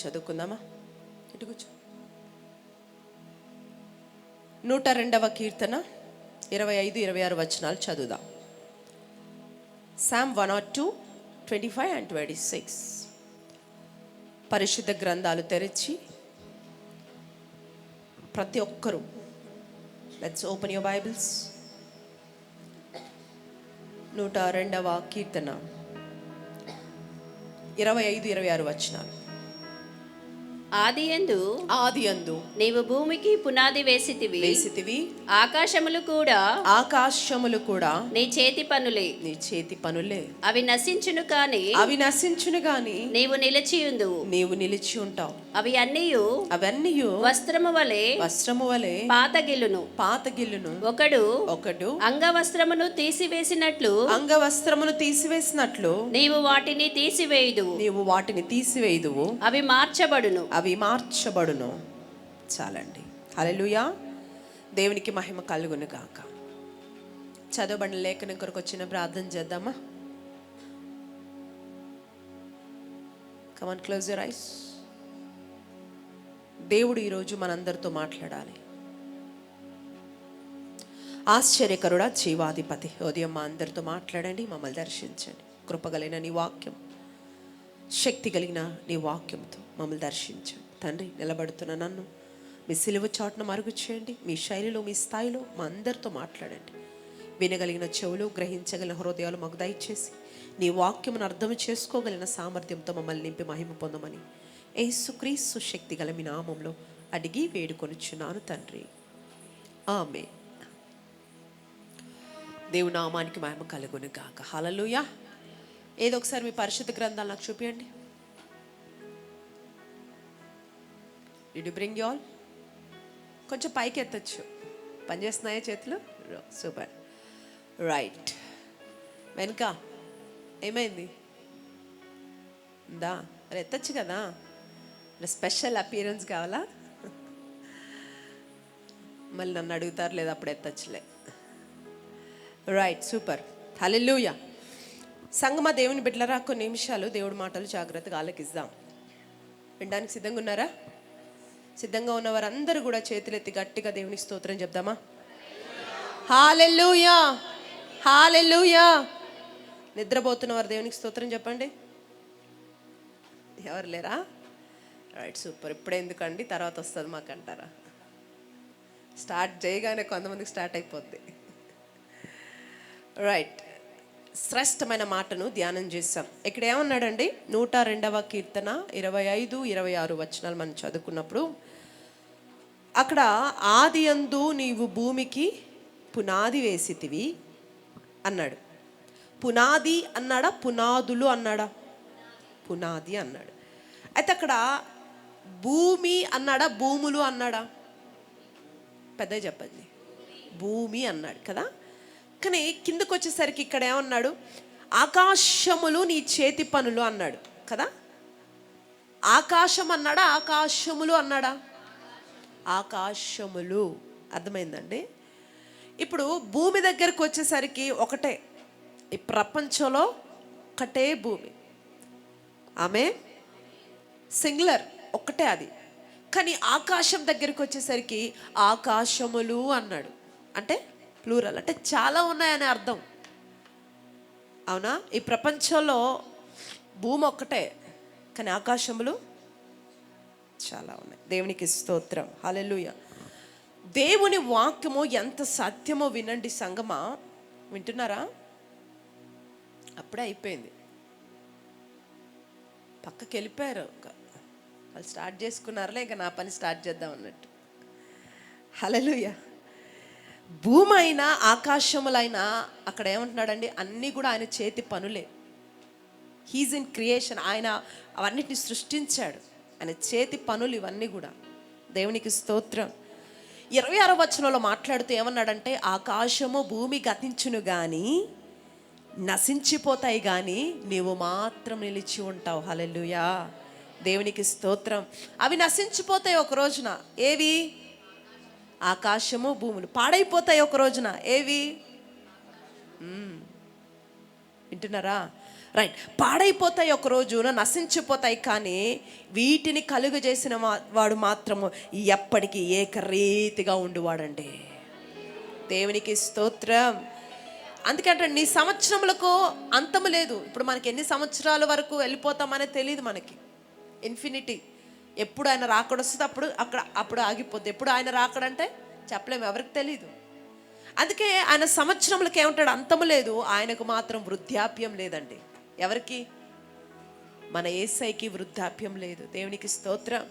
చదువుకుందామా? ఇటు కూర్చో. 102వ కీర్తన 25-26 వచనాలు చదువుదాం. Psalm 102, 25 and 26. పరిశుద్ధ గ్రంథాలు తెరిచి ప్రతి ఒక్కరూ లెట్స్ ఓపెన్ యువర్ బైబిల్స్. 102వ కీర్తన 25-26 వచనాలు. ఆదియందు నీవు భూమికి పునాది వేసితివి, ఆకాశములు కూడా నీ చేతి పనులే. అవి నశించును కాని నీవు నిలిచి ఉంటావు. అవి అన్నీయు వస్త్రము వలె పాతగిల్లును. ఒకడు అంగవస్త్రమును తీసివేసినట్లు నీవు వాటిని తీసివేయుదువు. అవి మార్చబడును. చాలండి. హల్లెలూయా. దేవునికి మహిమ కలుగును గాక. చదవబడిన లేఖనం కొరకు వచ్చిన ప్రార్థన చేద్దామా? Come on, close your eyes. దేవుడు ఈరోజు మనందరితో మాట్లాడాలి. ఆశ్చర్యకరుడా, జీవాధిపతి, ఉదయం మా అందరితో మాట్లాడండి, మమ్మల్ని దర్శించండి. కృపగలిగిన నీ వాక్యం, శక్తి కలిగిన నీ వాక్యంతో మమ్మల్ని దర్శించండి తండ్రి. నిలబడుతున్న నన్ను మీ సిలువ చాటును మరుగు చేయండి. మీ శైలిలో, మీ స్థాయిలో మా అందరితో మాట్లాడండి. వినగలిగిన చెవులు, గ్రహించగలిగిన హృదయాలు మాకు దయచేసి నీ వాక్యమును అర్థం చేసుకోగలిగిన సామర్థ్యంతో మమ్మల్ని నింపి మహిమ పొందమని యేసుక్రీస్తు శక్తి గల మీ నామంలో అడిగి వేడుకొనుచున్నాను తండ్రి, ఆమేన్. దేవుని నామానికి మహిమ కలుగును గాక. హల్లెలూయా. ఏదో ఒకసారి మీ పరిశుద్ధ గ్రంథాలు నాకు చూపించండి. Did you bring you all? కొంచెం పైకి ఎత్తచ్చు. పనిచేస్తున్నాయా చేతులు? Super, right. వెనుక ఏమైంది? ఉందా? మరి ఎత్తచ్చు కదా. స్పెషల్ అపియరెన్స్ కావాలా? మళ్ళీ నన్ను అడుగుతారు లేదా, అప్పుడు ఎత్తచ్చులే. Right, super. హల్లెలూయా. సంగమ దేవుని బిడ్డలారా, కొన్ని నిమిషాలు దేవుడి మాటలు జాగ్రత్తగా ఆలకిద్దాం. వినడానికి సిద్ధంగా ఉన్నారా? సిద్ధంగా ఉన్నవారందరూ కూడా చేతులెత్తి గట్టిగా దేవునికి స్తోత్రం చెప్దామా? హల్లెలూయా, హల్లెలూయా. నిద్రపోతున్నవారు దేవునికి స్తోత్రం చెప్పండి. ఎవరు లేరా? Right, super. ఇప్పుడే ఎందుకండి, తర్వాత వస్తుంది మాకు అంటారా? స్టార్ట్ చేయగానే కొంతమందికి స్టార్ట్ అయిపోద్ది. రైట్, శ్రేష్టమైన మాటను ధ్యానం చేస్తాం. ఇక్కడ ఏమన్నాడండి? 102వ కీర్తన 25-26 వచనాలు మనం చదువుకున్నప్పుడు అక్కడ ఆదియందు నీవు భూమికి పునాది వేసితివి అన్నాడు. పునాది అన్నాడా, పునాదులు అన్నాడా? పునాది అన్నాడు. అయితే అక్కడ భూమి అన్నాడా, భూములు అన్నాడా? పెద్దగా చెప్పండి. భూమి అన్నాడు కదా. కానీ కిందకు వచ్చేసరికి ఇక్కడ ఏమన్నాడు? ఆకాశములు నీ చేతి పనులు అన్నాడు కదా. ఆకాశం అన్నాడా, ఆకాశములు అన్నాడా? ఆకాశములు. అర్థమైందండి? ఇప్పుడు భూమి దగ్గరకు వచ్చేసరికి ఒకటే, ఈ ప్రపంచంలో ఒకటే భూమి. ఆమె సింగులర్, ఒక్కటే అది. కానీ ఆకాశం దగ్గరికి వచ్చేసరికి ఆకాశములు అన్నాడు. అంటే ప్లూరల్, అంటే చాలా ఉన్నాయని అర్థం. అవునా? ఈ ప్రపంచంలో భూమి ఒక్కటే, కానీ ఆకాశములు చాలా ఉన్నాయి. దేవునికి స్తోత్రం. హల్లెలూయా. దేవుని వాక్యము ఎంత సత్యమో వినండి సంగమా. వింటున్నారా? అప్పుడే అయిపోయింది. పక్కకి వెళ్ళిపోయారు. వాళ్ళు స్టార్ట్ చేసుకున్నారులే, ఇంకా నా పని స్టార్ట్ చేద్దాం అన్నట్టు. హల్లెలూయా. భూమి అయినా ఆకాశములైనా అక్కడ ఏమంటున్నాడండి? అన్నీ కూడా ఆయన చేతి పనులే. He's in creation. ఆయన అవన్నిటిని సృష్టించాడు. ఆయన చేతి పనులు ఇవన్నీ కూడా. దేవునికి స్తోత్రం. 26వ వచనంలో మాట్లాడుతూ ఏమన్నాడంటే, ఆకాశము భూమి గతించును కానీ నశించిపోతాయి కానీ నీవు మాత్రం నిలిచి ఉంటావు. హల్లెలూయా. దేవునికి స్తోత్రం. అవి నశించిపోతాయి ఒక రోజున. ఏవి? ఆకాశము భూములు పాడైపోతాయి ఒక రోజున. ఏవి? వింటున్నారా? రైట్, పాడైపోతాయి, ఒక రోజున నశించిపోతాయి. కానీ వీటిని కలుగజేసిన వాడు మాత్రము ఎప్పటికీ ఏకరీతిగా ఉండువాడండి. దేవునికి స్తోత్రం. అందుకంటే నీ సంవత్సరములకు అంతము లేదు. ఇప్పుడు మనకి ఎన్ని సంవత్సరాల వరకు వెళ్ళిపోతామనేది తెలియదు మనకి. ఇన్ఫినిటీ. ఎప్పుడు ఆయన రాకడొస్తుంది అప్పుడు ఆగిపోద్ది. ఎప్పుడు ఆయన రాకడంటే చెప్పలేము, ఎవరికి తెలీదు. అందుకే ఆయన సంవత్సరములకు ఏమంటాడు, అంతము లేదు. ఆయనకు మాత్రం వృద్ధాప్యం లేదండి. ఎవరికి? మన యేసయ్యకి వృద్ధాప్యం లేదు. దేవునికి స్తోత్రం.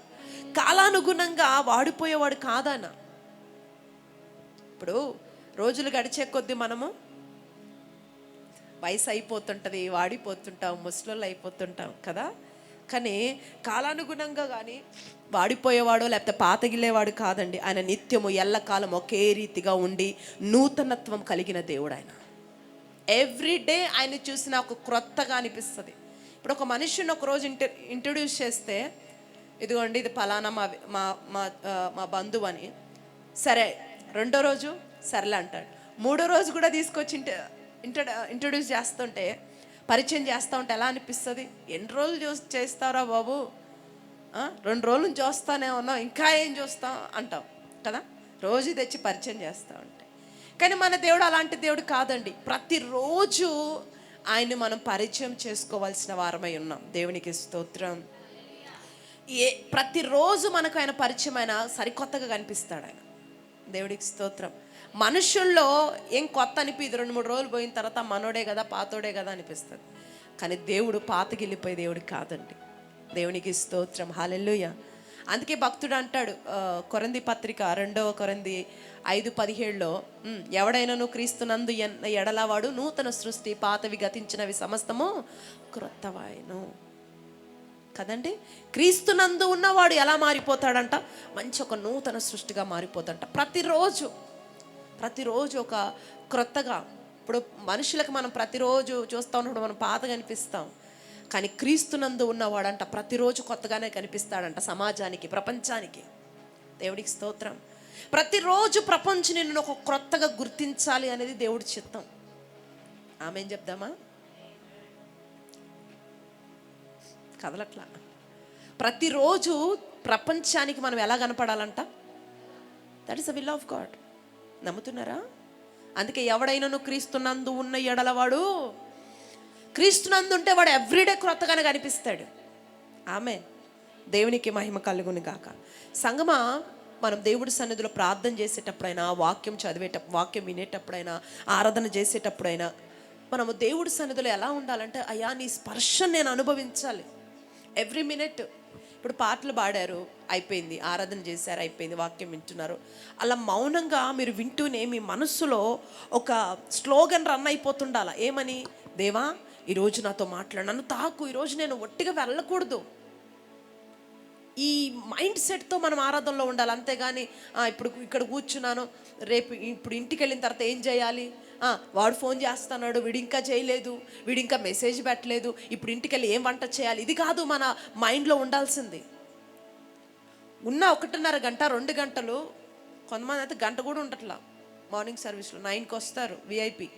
కాలానుగుణంగా వాడిపోయేవాడు కాదన్న. ఇప్పుడు రోజులు గడిచే కొద్దీ మనము వయసు అయిపోతుంటుంది, వాడిపోతుంటాం, ముసలోళ్ళు అయిపోతుంటాం కదా. కానీ కాలానుగుణంగా కానీ వాడిపోయేవాడు లేకపోతే పాతగిలేవాడు కాదండి. ఆయన నిత్యము ఎల్లకాలం ఒకే రీతిగా ఉండి నూతనత్వం కలిగిన దేవుడు ఆయన. ఎవ్రీడే ఆయన చూసిన ఒక క్రొత్తగా అనిపిస్తుంది. ఇప్పుడు ఒక మనిషిని ఒకరోజు ఇంట్రడ్యూస్ చేస్తే, ఇదిగోండి ఇది పలానా మా బంధువు అని, సరే రెండో రోజు సర్లే అంటాడు. మూడో రోజు కూడా తీసుకొచ్చి ఇంట్రడ్యూస్ చేస్తుంటే, పరిచయం చేస్తూ ఉంటే ఎలా అనిపిస్తుంది? ఎన్ని రోజులు చేస్తారా బాబు, 2 రోజులు చూస్తానే ఉన్నాం, ఇంకా ఏం చూస్తాం అంటాం కదా. రోజు తెచ్చి పరిచయం చేస్తూ ఉంటే. కానీ మన దేవుడు అలాంటి దేవుడు కాదండి. ప్రతిరోజు ఆయన్ని మనం పరిచయం చేసుకోవాల్సిన వారమై ఉన్నాం. దేవునికి స్తోత్రం. ప్రతిరోజు మనకు ఆయన పరిచయం అయినా సరికొత్తగా కనిపిస్తాడు ఆయన. దేవుడికి స్తోత్రం. మనుషుల్లో ఏం కొత్త అనిపిది, 2-3 రోజులు పోయిన తర్వాత మనోడే కదా, పాతోడే కదా అనిపిస్తుంది. కానీ దేవుడు పాతగిల్లిపోయే దేవుడు కాదండి. దేవునికి స్తోత్రం. హల్లెలూయా. అందుకే భక్తుడు అంటాడు, కొరింథీ పత్రిక 2వ కొరింథీ 5:17లో, ఎవడైనాను క్రీస్తునందు ఎడలవాడు నూతన సృష్టి, పాతవి గతించినవి సమస్తము క్రొత్తవాయను కదండి. క్రీస్తునందు ఉన్నవాడు ఎలా మారిపోతాడంట? మంచి ఒక నూతన సృష్టిగా మారిపోతాడంట. ప్రతిరోజు ఒక క్రొత్తగా. ఇప్పుడు మనుషులకు మనం ప్రతిరోజు చూస్తూ ఉన్నప్పుడు మనం పాతగా అనిపిస్తాం. కానీ క్రీస్తునందు ఉన్నవాడంట ప్రతిరోజు కొత్తగానే కనిపిస్తాడంట సమాజానికి, ప్రపంచానికి. దేవుడికి స్తోత్రం. ప్రతిరోజు ప్రపంచం నిన్ను ఒక క్రొత్తగా గుర్తించాలి అనేది దేవుడి చిత్తం. ఆమేన్ చెప్దామా? కదలట్లా. ప్రతిరోజు ప్రపంచానికి మనం ఎలా కనపడాలంట? That is the will of God. నమ్ముతున్నారా? అందుకే ఎవడైనాను క్రీస్తునందు ఉన్న ఎడలవాడు, క్రీస్తునందు ఉంటే వాడు ఎవ్రీడే క్రొత్తగానే కనిపిస్తాడు. ఆమేన్. దేవునికి మహిమ కలుగును గాక. సంగమా, మనం దేవుడి సన్నిధిలో ప్రార్థన చేసేటప్పుడైనా, వాక్యం వినేటప్పుడైనా, ఆరాధన చేసేటప్పుడైనా మనము దేవుడి సన్నిధిలో ఎలా ఉండాలంటే, అయ్యా నీ స్పర్శను నేను అనుభవించాలి ఎవ్రీ మినిట్. ఇప్పుడు పాటలు పాడారు, అయిపోయింది. ఆరాధన చేశారు, అయిపోయింది. వాక్యం వింటున్నారు. అలా మౌనంగా మీరు వింటూనే మీ మనస్సులో ఒక స్లోగన్ రన్ అయిపోతుండాల. ఏమని? దేవా ఈరోజు నాతో మాట్లాడు, నన్ను తాకు, ఈరోజు నేను ఒట్టిగా వెళ్ళకూడదు. ఈ మైండ్ సెట్తో మనం ఆరాధనలో ఉండాలి. అంతేగాని ఇప్పుడు ఇక్కడ కూర్చున్నాను, ఇప్పుడు ఇంటికి వెళ్ళిన తర్వాత ఏం చేయాలి, వాడు ఫోన్ చేస్తున్నాడు, వీడు ఇంకా చేయలేదు, వీడు ఇంకా మెసేజ్ పెట్టలేదు, ఇప్పుడు ఇంటికి వెళ్ళి ఏం వంట చేయాలి, ఇది కాదు మన మైండ్లో ఉండాల్సింది. ఉన్న 1.5 గంట 2 గంటలు, కొంతమంది అయితే గంట కూడా ఉండట్లా. మార్నింగ్ సర్వీస్లో 9కి వస్తారు విఐపి.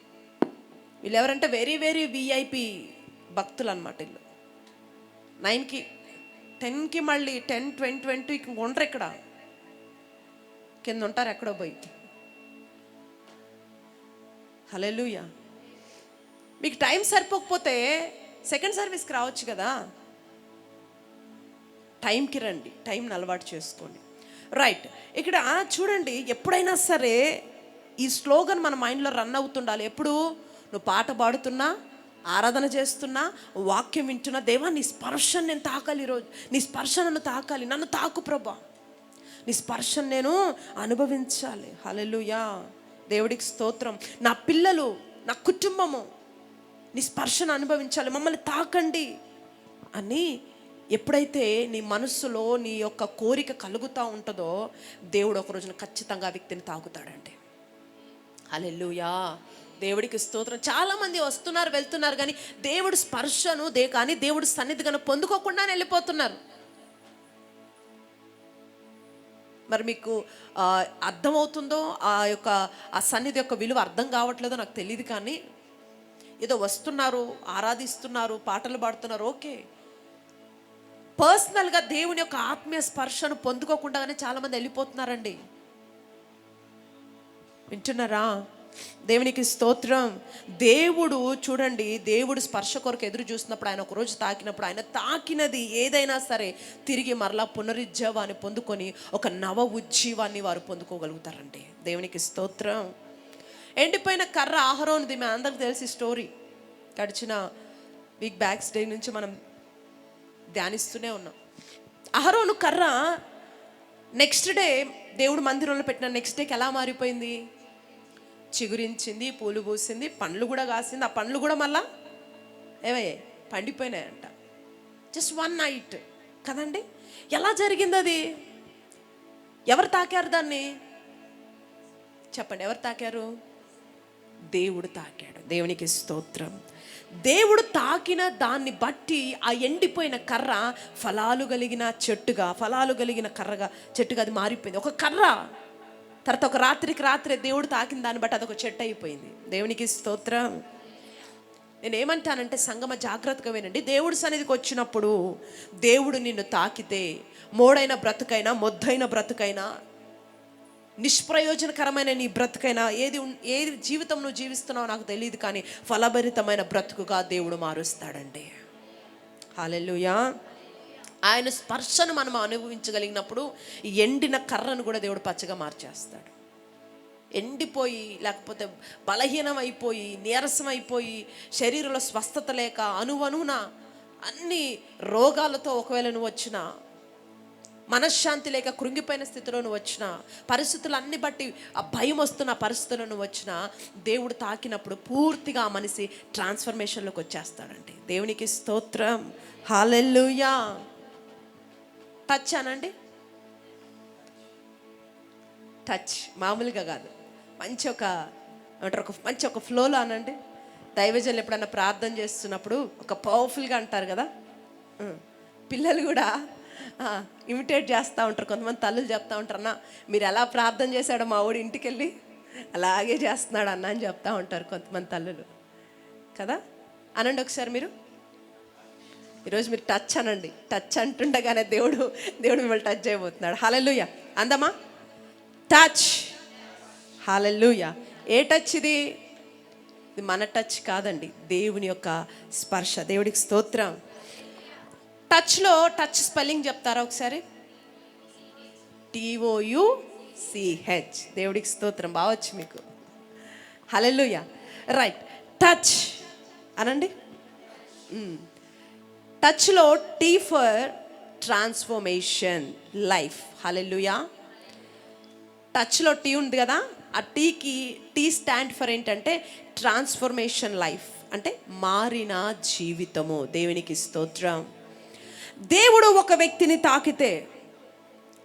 వీళ్ళు ఎవరంటే వెరీ వెరీ విఐపి భక్తులు అనమాట. వీళ్ళు 9కి 10కి మళ్ళీ 10, 20, 20 ఇంక ఉండరు. ఇక్కడ కింద ఉంటారు ఎక్కడో పోయి. హల్లెలూయా. మీకు టైం సరిపోకపోతే సెకండ్ సర్వీస్కి రావచ్చు కదా. టైంకి రండి, టైంని అలవాటు చేసుకోండి. రైట్. ఇక్కడ చూడండి, ఎప్పుడైనా సరే ఈ స్లోగన్ మన మైండ్లో రన్ అవుతుండాలి. ఎప్పుడు నువ్వు పాట పాడుతున్నా, ఆరాధన చేస్తున్నా, వాక్యం వింటున్నా, దేవా నీ స్పర్శను నేను తాకాలి, ఈరోజు నీ స్పర్శ నన్ను తాకాలి, నన్ను తాకు ప్రభా, నీ స్పర్శను నేను అనుభవించాలి. హల్లెలూయా. దేవుడికి స్తోత్రం. నా పిల్లలు, నా కుటుంబము నీ స్పర్శను అనుభవించాలి, మమ్మల్ని తాకండి అని ఎప్పుడైతే నీ మనస్సులో నీ యొక్క కోరిక కలుగుతూ ఉంటుందో, దేవుడు ఒక రోజున ఖచ్చితంగా ఆ వ్యక్తిని తాకుతాడండి. హల్లెలూయా. దేవుడికి స్తోత్రం. చాలామంది వస్తున్నారు, వెళ్తున్నారు, కానీ దేవుడి స్పర్శను కానీ దేవుడి సన్నిధి కానీ పొందుకోకుండానే వెళ్ళిపోతున్నారు. మరి మీకు అర్థమవుతుందో ఆ సన్నిధి యొక్క విలువ అర్థం కావట్లేదో నాకు తెలియదు. కానీ ఏదో వస్తున్నారు, ఆరాధిస్తున్నారు, పాటలు పాడుతున్నారు, ఓకే. పర్సనల్గా దేవుని యొక్క ఆత్మీయ స్పర్శను పొందుకోకుండానే చాలామంది వెళ్ళిపోతున్నారండి. వింటున్నారా? దేవునికి స్తోత్రం. దేవుడు చూడండి, దేవుడు స్పర్శ కొరకు ఎదురు చూసినప్పుడు, ఆయన ఒకరోజు తాకినప్పుడు, ఆయన తాకినది ఏదైనా సరే తిరిగి మరలా పునరుజ్జీవాన్ని పొందుకొని ఒక నవ ఉజ్జీవాన్ని వారు పొందుకోగలుగుతారండి. దేవునికి స్తోత్రం. ఎండిపోయిన కర్ర అహరోనుది మీ అందరికి తెలిసి స్టోరీ. గడిచిన వీక్ బ్యాక్స్ డే నుంచి మనం ధ్యానిస్తూనే ఉన్నాం. అహరోను కర్ర నెక్స్ట్ డే దేవుడు మందిరంలో పెట్టిన నెక్స్ట్ డేకి ఎలా మారిపోయింది? చిగురించింది, పూలు పూసింది, పండ్లు కూడా కాసింది. ఆ పండ్లు కూడా మళ్ళా ఏమయ్యాయి? పండిపోయినాయంట. జస్ట్ వన్ నైట్ కదండి. ఎలా జరిగింది అది? ఎవరు తాకారు దాన్ని? చెప్పండి, ఎవరు తాకారు? దేవుడు తాకాడు. దేవునికి స్తోత్రం. దేవుడు తాకిన దాన్ని బట్టి ఆ ఎండిపోయిన కర్ర ఫలాలు కలిగిన చెట్టుగా, ఫలాలు కలిగిన కర్రగా, చెట్టుగా అది మారిపోయింది. ఒక కర్ర తర్వాత ఒక రాత్రికి రాత్రే దేవుడు తాకిన దాన్ని బట్టి అదొక చెట్టు అయిపోయింది. దేవునికి స్తోత్రం. నేనేమంటానంటే సంగమ జాగ్రత్తగా వినండి. దేవుడి సన్నిధికి వచ్చినప్పుడు దేవుడు నిన్ను తాకితే మోడైన బ్రతుకైనా, మొద్దైన బ్రతుకైనా, నిష్ప్రయోజనకరమైన నీ బ్రతుకైనా, ఏది జీవితం నువ్వు జీవిస్తున్నావో నాకు తెలియదు, కానీ ఫలభరితమైన బ్రతుకుగా దేవుడు మారుస్తాడండి. హల్లెలూయా. ఆయన స్పర్శను మనం అనుభవించగలిగినప్పుడు ఎండిన కర్రను కూడా దేవుడు పచ్చగా మార్చేస్తాడు. ఎండిపోయి, లేకపోతే బలహీనం అయిపోయి, నీరసం అయిపోయి, శరీరంలో స్వస్థత లేక, అణువణువున అన్ని రోగాలతో ఒకవేళ నువ్వు వచ్చినా, మనశ్శాంతి లేక కృంగిపోయిన స్థితిలో నువ్వు వచ్చిన, పరిస్థితులు అన్ని బట్టి ఆ భయం వస్తున్న పరిస్థితుల్లో నువ్వు వచ్చిన, దేవుడు తాకినప్పుడు పూర్తిగా ఆ మనిషి ట్రాన్స్ఫర్మేషన్లోకి వచ్చేస్తాడండి. దేవునికి స్తోత్రం. హల్లెలూయా. టచ్ అనండి. టచ్ మామూలుగా కాదు, మంచి ఒక ఫ్లోలో అనండి. దైవజనులు ఎప్పుడన్నా ప్రార్థన చేస్తున్నప్పుడు ఒక పవర్ఫుల్గా అంటారు కదా, పిల్లలు కూడా ఇమిటేట్ చేస్తూ ఉంటారు. కొంతమంది తల్లులు చెప్తా ఉంటారు, అన్న మీరు ఎలా ప్రార్థన చేశాడో మా ఊడి ఇంటికి వెళ్ళి అలాగే చేస్తున్నాడు అన్న అని చెప్తా ఉంటారు కొంతమంది తల్లులు కదా. అనండి ఒకసారి మీరు. ఈరోజు మీరు టచ్ అనండి. టచ్ అంటుండగానే దేవుడు మిమ్మల్ని టచ్ చేయబోతున్నాడు. హల్లెలూయా. అందమా? టచ్. హల్లెలూయా. ఏ టచ్ ఇది? ఇది మన టచ్ కాదండి, దేవుని యొక్క స్పర్శ. దేవుడికి స్తోత్రం. టచ్లో టచ్ స్పెల్లింగ్ చెప్తారా ఒకసారి? TOUCH. దేవుడికి స్తోత్రం. బావచ్చు మీకు. హల్లెలూయా. రైట్. టచ్ అనండి. టచ్లో T ఫర్ ట్రాన్స్ఫర్మేషన్, లైఫ్. హల్లెలూయా. టచ్లో T ఉంది కదా, ఆ టీ స్టాండ్ ఫర్ ఏంటంటే ట్రాన్స్ఫర్మేషన్ లైఫ్, అంటే మారిన జీవితము. దేవునికి స్తోత్రం. దేవుడు ఒక వ్యక్తిని తాకితే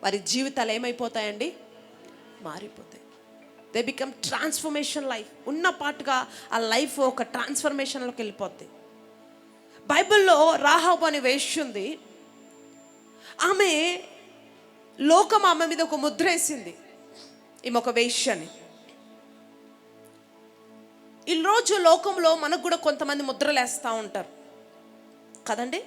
వారి జీవితాలు ఏమైపోతాయండి? మారిపోతాయి. They become transformation life. ఉన్న పాటుగా ఆ లైఫ్ ఒక ట్రాన్స్ఫర్మేషన్లోకి వెళ్ళిపోద్ది. బైబిల్లో రాహాబు అనే వేశ్య ఉంది. ఆమె లోకం ఆమె మీద ఒక ముద్ర వేసింది, ఈమె ఒక వేశ్యని. ఈరోజు లోకంలో మనకు కూడా కొంతమంది ముద్రలు వేస్తూ ఉంటారు కదండి.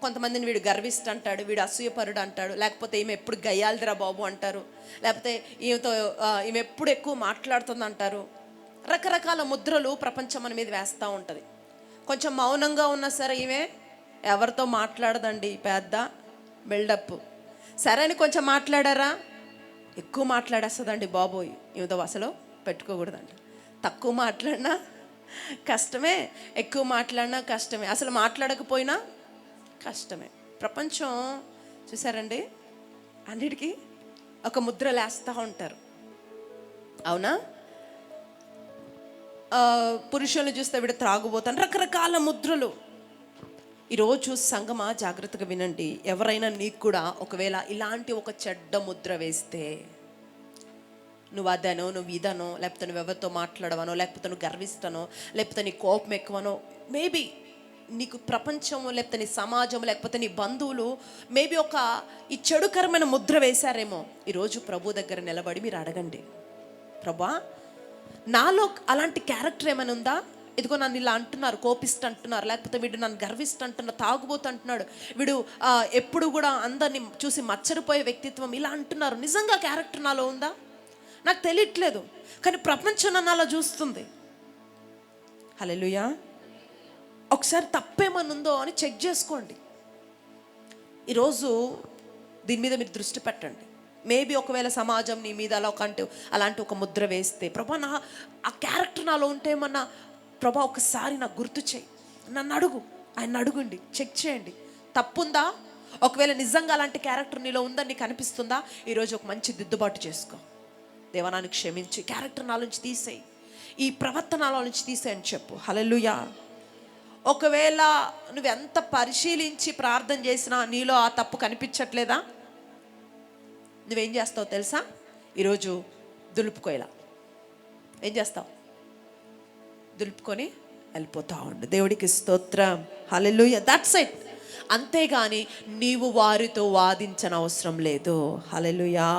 కొంతమందిని వీడు గర్విష్ట అంటాడు, వీడు అసూయపరుడు అంటాడు, లేకపోతే ఈమె ఎప్పుడు గయ్యాలిదిరా బాబు అంటారు, లేకపోతే ఈమె ఎప్పుడు ఎక్కువ మాట్లాడుతుంది అంటారు. రకరకాల ముద్రలు ప్రపంచం మన మీద వేస్తూ ఉంటుంది. కొంచెం మౌనంగా ఉన్నా సరే ఈమె ఎవరితో మాట్లాడదండి, పెద్ద బిల్డప్. సరే అని కొంచెం మాట్లాడారా, ఎక్కువ మాట్లాడేస్తుందండి బాబోయ్, ఈమెతో అసలు పెట్టుకోకూడదండి. తక్కువ మాట్లాడినా కష్టమే, ఎక్కువ మాట్లాడినా కష్టమే, అసలు మాట్లాడకపోయినా కష్టమే. ప్రపంచం చూసారండి, అన్నిటికీ ఒక ముద్రలు వేస్తూ ఉంటారు, అవునా? పురుషులను చూస్తే వీడు త్రాగుబోతాను, రకరకాల ముద్రలు. ఈరోజు సంగమా జాగ్రత్తగా వినండి. ఎవరైనా నీకు కూడా ఒకవేళ ఇలాంటి ఒక చెడ్డ ముద్ర వేస్తే, నువ్వు అదనో, నువ్వు ఇదనో, లేకపోతే నువ్వు ఎవరితో మాట్లాడవనో, లేకపోతే నువ్వు గర్విస్తానో, లేకపోతే నీ కోపం ఎక్కువనో, మేబీ నీకు ప్రపంచము, లేకపోతే నీ సమాజం, లేకపోతే నీ బంధువులు మేబీ ఒక ఈ చెడుకరమైన ముద్ర వేశారేమో. ఈరోజు ప్రభు దగ్గర నిలబడి మీరు అడగండి, ప్రభా నాలో అలాంటి క్యారెక్టర్ ఏమైనా ఉందా? ఇదిగో నన్ను ఇలా అంటున్నారు, కోపిస్ట్ అంటున్నారు, లేకపోతే వీడు నన్ను గర్విస్ట్ అంటున్నారు, తాగుబోతు అంటున్నాడు, వీడు ఎప్పుడు కూడా అందరిని చూసి మచ్చరిపోయే వ్యక్తిత్వం, ఇలా అంటున్నారు. నిజంగా క్యారెక్టర్ నాలో ఉందా? నాకు తెలియట్లేదు, కానీ ప్రపంచం నన్ను అలా చూస్తుంది. హల్లెలూయా. ఒకసారి తప్పేమన్నా ఉందో అని చెక్ చేసుకోండి. ఈరోజు దీని మీద మీరు దృష్టి పెట్టండి. మేబీ ఒకవేళ సమాజం నీ మీద అలాంటి ఒక ముద్ర వేస్తే, ప్రభా నా ఆ క్యారెక్టర్ నాలో ఉంటే ఏమన్నా, ప్రభా ఒకసారి నాకు గుర్తు చేయి, నన్ను అడుగు, ఆయన అడుగుండి, చెక్ చేయండి. తప్పుందా? ఒకవేళ నిజంగా అలాంటి క్యారెక్టర్ నీలో ఉందని నీకు అనిపిస్తుందా, ఈరోజు ఒక మంచి దిద్దుబాటు చేసుకో. దేవానాన్ని క్షమించి క్యారెక్టర్ నాలో నుంచి తీసేయి, ఈ ప్రవర్తన నాలో నుంచి తీసేయని చెప్పు. హల్లెలూయా. ఒకవేళ నువ్వెంత పరిశీలించి ప్రార్థన చేసినా నీలో ఆ తప్పు కనిపించట్లేదా, నువ్వేం చేస్తావు తెలుసా? ఈరోజు దులుపుకోలా ఏం చేస్తావు? దులుపుకొని వెళ్ళిపోతా ఉండు. దేవుడికి స్తోత్రం. హల్లెలూయా. That's it. అంతేగాని నీవు వారితో వాదించన అవసరం లేదు. హల్లెలూయా.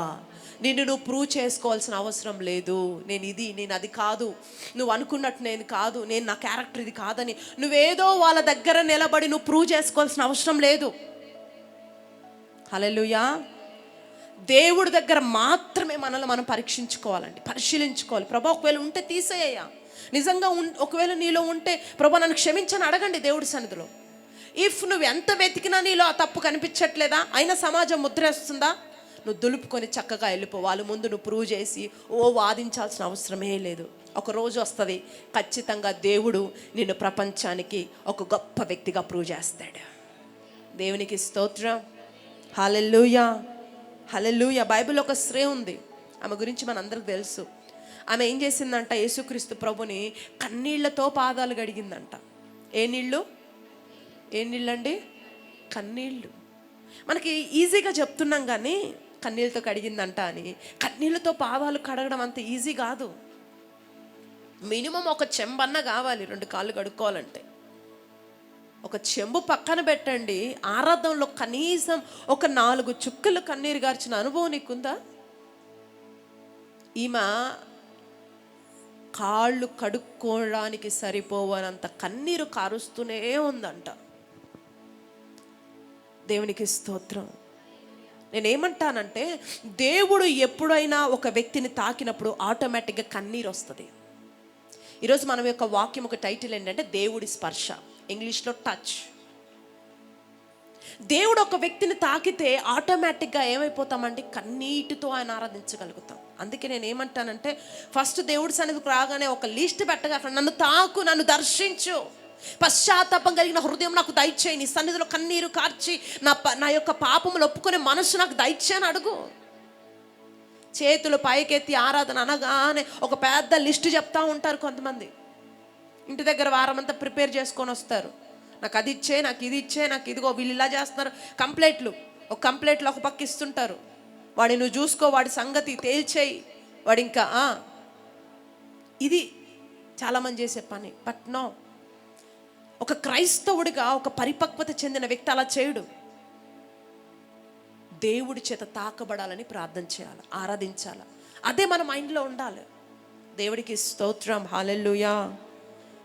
నువ్వు ప్రూవ్ చేసుకోవాల్సిన అవసరం లేదు. నేను అది కాదు, నువ్వు అనుకున్నట్టు నేను కాదు, నేను నా క్యారెక్టర్ ఇది కాదని నువ్వేదో వాళ్ళ దగ్గర నిలబడి నువ్వు ప్రూవ్ చేసుకోవాల్సిన అవసరం లేదు. హల్లెలూయా. దేవుడి దగ్గర మాత్రమే మనల్ని మనం పరీక్షించుకోవాలండి, పరిశీలించుకోవాలి. ప్రభా ఒకవేళ ఉంటే తీసేయ్యా, నిజంగా ఒకవేళ నీలో ఉంటే ప్రభా నన్ను క్షమించని అడగండి దేవుడి సన్నిధిలో. ఇఫ్ నువ్వు ఎంత వెతికినా నీలో ఆ తప్పు కనిపించట్లేదా, అయినా సమాజం ముద్రేస్తుందా, నువ్వు దులుపుకొని చక్కగా వెళ్ళిపో. వాళ్ళ ముందు నువ్వు ప్రూవ్ చేసి వాదించాల్సిన అవసరమే లేదు. ఒక రోజు వస్తుంది, ఖచ్చితంగా దేవుడు నిన్ను ప్రపంచానికి ఒక గొప్ప వ్యక్తిగా ప్రూవ్ చేస్తాడు. దేవునికి స్తోత్రం. హల్లెలూయా. హల్లెలూయా. బైబిల్లో ఒక స్త్రీ ఉంది, ఆమె గురించి మనందరికి తెలుసు. ఆమె ఏం చేసిందంట, యేసుక్రీస్తు ప్రభుని కన్నీళ్లతో పాదాలు గడిగిందంట. ఏ నీళ్ళు అండి? కన్నీళ్ళు. మనకి ఈజీగా చెప్తున్నాం కానీ కన్నీళ్ళతో కడిగిందంట అని. కన్నీళ్ళతో పాదాలు కడగడం అంత ఈజీ కాదు. మినిమం ఒక చెంబన్న కావాలి 2 కాళ్ళు కడుక్కోవాలంటే. ఒక చెంబు పక్కన పెట్టండి, ఆరాధనలో కనీసం ఒక 4 చుక్కలు కన్నీరు గార్చిన అనుభవం నీకుందా? ఈమె కాళ్ళు కడుక్కోవడానికి సరిపోవనంత కన్నీరు కారుస్తూనే ఉందంట. దేవునికి స్తోత్రం. నేనేమంటానంటే, దేవుడు ఎప్పుడైనా ఒక వ్యక్తిని తాకినప్పుడు ఆటోమేటిక్గా కన్నీరు వస్తుంది. ఈరోజు మనం యొక్క వాక్యం ఒక టైటిల్ ఏంటంటే దేవుడి స్పర్శ, ఇంగ్లీష్లో టచ్. దేవుడు ఒక వ్యక్తిని తాకితే ఆటోమేటిక్గా ఏమైపోతామండి, కన్నీటితో ఆయన ఆరాధించగలుగుతాం. అందుకే నేను ఏమంటానంటే, ఫస్ట్ దేవుడి సన్నిధికి రాగానే ఒక లిస్ట్ పెట్టగా, నన్ను తాకు, నన్ను దర్శించు, పశ్చాత్తాపం కలిగిన హృదయం నాకు దయచేయి, నీ సన్నిధిలో కన్నీరు కార్చి నా యొక్క పాపములు ఒప్పుకునే మనసు నాకు దయచేయని అడుగు. చేతులు పైకెత్తి ఆరాధన అనగానే ఒక పెద్ద లిస్టు చెప్తా ఉంటారు కొంతమంది. ఇంటి దగ్గర వారమంతా ప్రిపేర్ చేసుకొని వస్తారు, నాకు అది ఇచ్చే, నాకు ఇది ఇచ్చే, నాకు ఇదిగో, వీళ్ళు ఇలా చేస్తున్నారు. ఒక కంప్లైంట్లు ఒక పక్క ఇస్తుంటారు. వాడిని నువ్వు చూసుకో, వాడి సంగతి తేల్చేయి, వాడు ఇంకా ఇది చాలామంది చేసే పని. బట్ నో, ఒక క్రైస్తవుడిగా ఒక పరిపక్వత చెందిన వ్యక్తి అలా చేయడు. దేవుడి చేత తాకబడాలని ప్రార్థన చేయాలి, ఆరాధించాలి. అదే మన మైండ్లో ఉండాలి. దేవుడికి స్తోత్రం. హల్లెలూయా.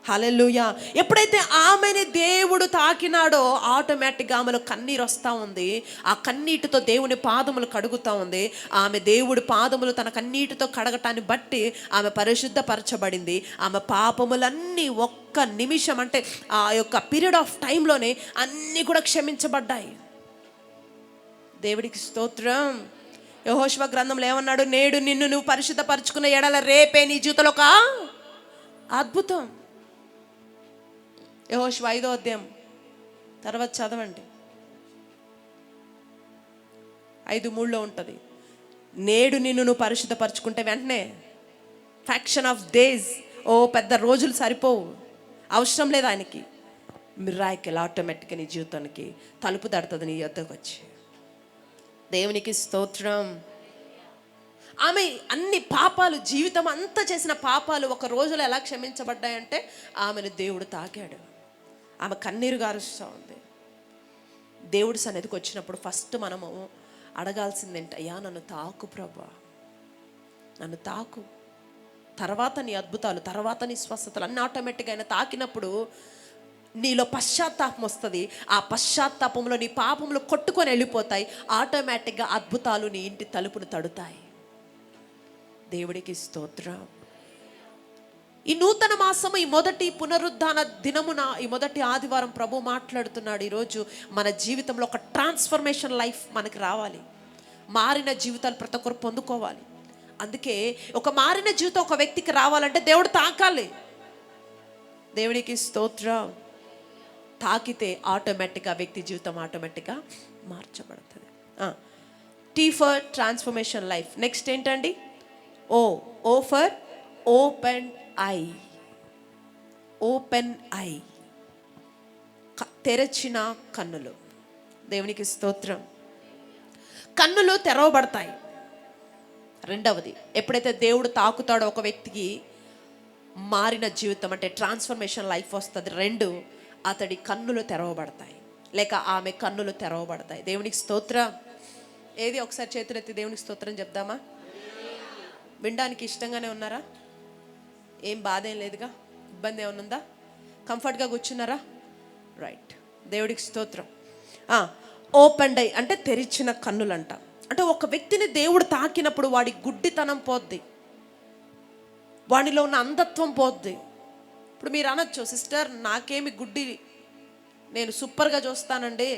హల్లెలూయా. ఎప్పుడైతే ఆమెని దేవుడు తాకినాడో ఆటోమేటిక్గా ఆమెలో కన్నీరు వస్తూ ఉంది. ఆ కన్నీటితో దేవుని పాదములు కడుగుతూ ఉంది. ఆమె దేవుడి పాదములు తన కన్నీటితో కడగటాన్ని బట్టి ఆమె పరిశుద్ధపరచబడింది. ఆమె పాపములన్నీ ఒక్క నిమిషం, అంటే ఆ యొక్క పీరియడ్ ఆఫ్ టైంలోనే అన్నీ కూడా క్షమించబడ్డాయి. దేవుడికి స్తోత్రం. యెహోషువ గ్రంథంలో ఏమన్నాడు, నేడు నిన్ను నువ్వు పరిశుద్ధపరచుకున్న ఎడల రేపే నీ జీవితంలో ఒక అద్భుతం. యెహోషువ 5వ అధ్యాయం తర్వాత చదవండి, 5:3 ఉంటుంది. నేడు నిన్ను నువ్వు పరిశుద్ధపరచుకుంటే వెంటనే ఫ్యాక్షన్ ఆఫ్ డేస్, పెద్ద రోజులు సరిపోవు, అవసరం లేదు ఆయనకి. మిరాకిల్ ఆటోమేటిక్గా నీ జీవితానికి తలుపు తడుతుంది నీ యొద్దకు వచ్చి. దేవునికి స్తోత్రం. ఆమె అన్ని పాపాలు, జీవితం అంతా చేసిన పాపాలు ఒక రోజులో ఎలా క్షమించబడ్డాయంటే ఆమెను దేవుడు తాకాడు. ఆమె కన్నీరు గారుస్తూ ఉంది. దేవుడి సన్నిధికి వచ్చినప్పుడు ఫస్ట్ మనము అడగాల్సిందేంటి, అయ్యా నన్ను తాకు ప్రభా, నన్ను తర్వాత నీ అద్భుతాలు, తర్వాత నీ స్వస్థతలు అన్నీ ఆటోమేటిక్గా ఆయన తాకినప్పుడు నీలో పశ్చాత్తాపం వస్తుంది. ఆ పశ్చాత్తాపంలో నీ పాపములు కొట్టుకొని వెళ్ళిపోతాయి. ఆటోమేటిక్గా అద్భుతాలు నీ ఇంటి తలుపును తడుతాయి. దేవుడికి స్తోత్రం. ఈ నూతన మాసము, ఈ మొదటి పునరుద్ధాన దినమున, ఈ మొదటి ఆదివారం ప్రభు మాట్లాడుతున్నాడు. ఈరోజు మన జీవితంలో ఒక ట్రాన్స్ఫర్మేషన్ లైఫ్ మనకి రావాలి. మారిన జీవితాలు ప్రతి ఒక్కరు పొందుకోవాలి. అందుకే ఒక మారిన జీవితం ఒక వ్యక్తికి రావాలంటే దేవుడు తాకాలి. దేవునికి స్తోత్రం. తాకితే ఆటోమేటిక్గా వ్యక్తి జీవితం ఆటోమేటిక్గా మార్చబడుతుంది. T for transformation life. Next ఏంటండి? O for open eye. Open eye, తెరచిన కన్నులు. దేవునికి స్తోత్రం. కన్నులు తెరవబడతాయి. రెండవది, ఎప్పుడైతే దేవుడు తాకుతాడో ఒక వ్యక్తికి మారిన జీవితం అంటే ట్రాన్స్ఫర్మేషన్ లైఫ్ వస్తుంది. రెండు, అతడి కన్నులు తెరవబడతాయి, లేక ఆమె కన్నులు తెరవబడతాయి. దేవునికి స్తోత్రం. ఏది ఒకసారి చేతులెత్తి దేవునికి స్తోత్రం చెప్దామా? వినడానికి ఇష్టంగానే ఉన్నారా? ఏం బాధ ఏం లేదుగా? ఇబ్బంది ఏమైనా ఉందా? కంఫర్ట్గా కూర్చున్నారా? రైట్. దేవుడికి స్తోత్రం. ఓపెన్ ఐ అంటే తెరిచిన కన్నులంట. అంటే ఒక వ్యక్తిని దేవుడు తాకినప్పుడు వాడి గుడ్డితనం పోద్ది, వాడిలో ఉన్న అంధత్వం పోద్ది. ఇప్పుడు మీరు అనొచ్చు, సిస్టర్ నాకేమి గుడ్డి, నేను సూపర్గా చూస్తానండి,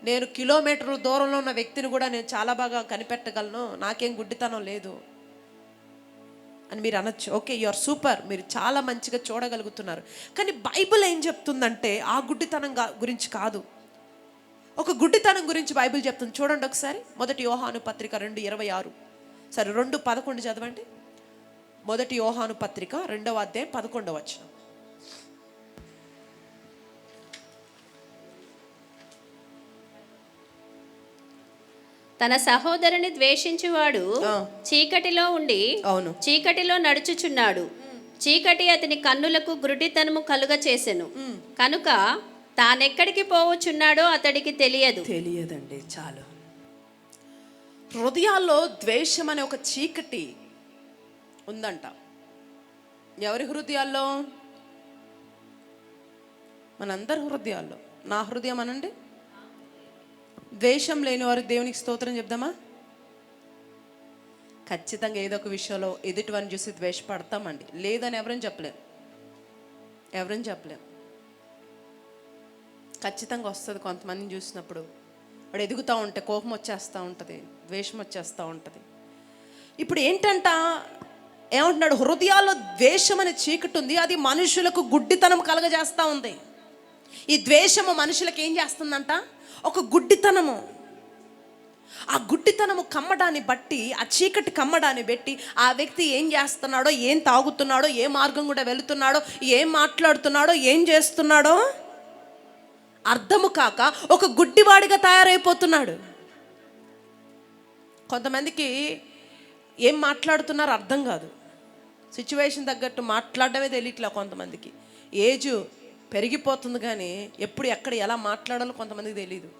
నేను కిలోమీటర్ల దూరంలో ఉన్న వ్యక్తిని కూడా నేను చాలా బాగా కనిపెట్టగలను, నాకేం గుడ్డితనం లేదు అని మీరు అనొచ్చు. ఓకే, యు ఆర్ సూపర్, మీరు చాలా మంచిగా చూడగలుగుతున్నారు. కానీ బైబిల్ ఏం చెప్తుందంటే ఆ గుడ్డితనం గురించి కాదు. ఒక గుడ్డితనం గురించి బైబిల్ చెప్తుంది. చూడండి ఒకసారి. మొదటి యోహాను పత్రిక 2:26. సరే 2:11 చదవండి. మొదటి యోహాను పత్రిక 2వ అధ్యాయం 11వ వచనం. తన సహోదరుని ద్వేషించువాడు చీకటిలో ఉండి చీకటిలో నడుచుచున్నాడు. చీకటి అతని కన్నులకు గురుడితనము కలుగ చేసెను. కనుక తానెక్కడికి పోవచ్చున్నాడో అతడికి తెలియదండి. చాలు. హృదయాల్లో ద్వేషం అనే ఒక చీకటి ఉందంట. ఎవరి హృదయాల్లో? మనందరి హృదయాల్లో. నా హృదయం అనండి. ద్వేషం లేని వారు దేవునికి స్తోత్రం చెప్దామా? ఖచ్చితంగా ఏదో ఒక విషయంలో ఎదుటివారిని చూసి ద్వేషపడతామండి. లేదని ఎవరని చెప్పలేం. ఖచ్చితంగా వస్తుంది. కొంతమందిని చూసినప్పుడు వాడు ఎదుగుతూ ఉంటే కోపం వచ్చేస్తూ ఉంటుంది, ద్వేషం వచ్చేస్తూ ఉంటుంది. ఇప్పుడు ఏంటంట, ఏమంటున్నాడు? హృదయాల్లో ద్వేషం అనే చీకటి ఉంది. అది మనుషులకు గుడ్డితనం కలగజేస్తూ ఉంది. ఈ ద్వేషము మనుషులకు ఏం చేస్తుందంట? ఒక గుడ్డితనము. ఆ గుడ్డితనము కమ్మడాన్ని బట్టి, ఆ చీకటి కమ్మడాన్ని బట్టి ఆ వ్యక్తి ఏం చేస్తున్నాడో, ఏం తాగుతున్నాడో, ఏ మార్గం కూడా వెళుతున్నాడో, ఏం మాట్లాడుతున్నాడో, ఏం చేస్తున్నాడో అర్థము కాక ఒక గుడ్డివాడిగా తయారైపోతున్నాడు. కొంతమందికి ఏం మాట్లాడుతున్నారో అర్థం కాదు. సిచ్యువేషన్ తగ్గట్టు మాట్లాడడమే తెలియట్లే కొంతమందికి. ఏజ్ పెరిగిపోతుంది కానీ ఎప్పుడు ఎక్కడ ఎలా మాట్లాడాలో కొంతమందికి తెలియదు.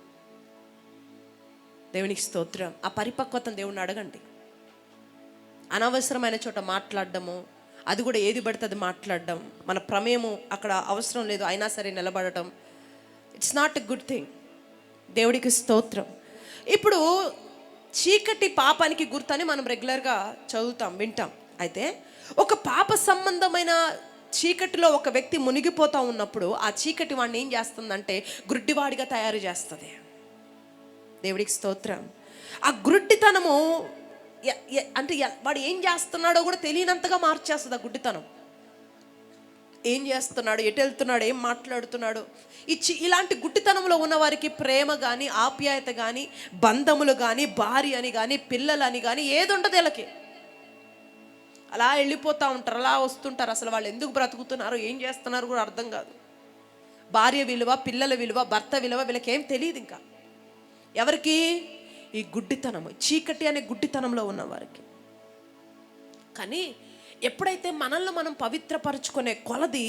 దేవునికి స్తోత్రం. ఆ పరిపక్వతను దేవుడిని అడగండి. అనవసరమైన చోట మాట్లాడడము, అది కూడా ఏది పడితే అది మాట్లాడడం, మన ప్రమేయము అక్కడ అవసరం లేదు అయినా సరే నిలబడటం, it's not a good thing. దేవుడికి స్తోత్రం. ఇప్పుడు చీకటి పాపానికి గుర్తని మనం రెగ్యులర్గా చదువుతాం, వింటాం. అయితే ఒక పాప సంబంధమైన చీకటిలో ఒక వ్యక్తి మునిగిపోతూ ఉన్నప్పుడు ఆ చీకటి వాడిని ఏం చేస్తుందంటే గుడ్డివాడిగా తయారు చేస్తుంది. దేవుడికి స్తోత్రం. ఆ గుడ్డితనము అంటే వాడు ఏం చేస్తున్నాడో కూడా తెలియనంతగా మార్చేస్తుంది. ఆ గుడ్డితనం ఏం చేస్తున్నాడు, ఎటు వెళ్తున్నాడు, ఏం మాట్లాడుతున్నాడు. ఇలాంటి గుడ్డితనంలో ఉన్న వారికి ప్రేమ కానీ, ఆప్యాయత కానీ, బంధములు కానీ, భార్య అని కానీ, పిల్లలని కానీ ఏది ఉండదు. వీళ్ళకి అలా వెళ్ళిపోతూ ఉంటారు, అలా వస్తుంటారు. అసలు వాళ్ళు ఎందుకు బ్రతుకుతున్నారో, ఏం చేస్తున్నారో కూడా అర్థం కాదు. భార్య విలువ, పిల్లల విలువ, భర్త విలువ వీళ్ళకి ఏం తెలియదు. ఇంకా ఎవరికి? ఈ గుడ్డితనము, చీకటి అనే గుడ్డితనంలో ఉన్న వారికి. కానీ ఎప్పుడైతే మనల్ని మనం పవిత్రపరచుకునే కొలది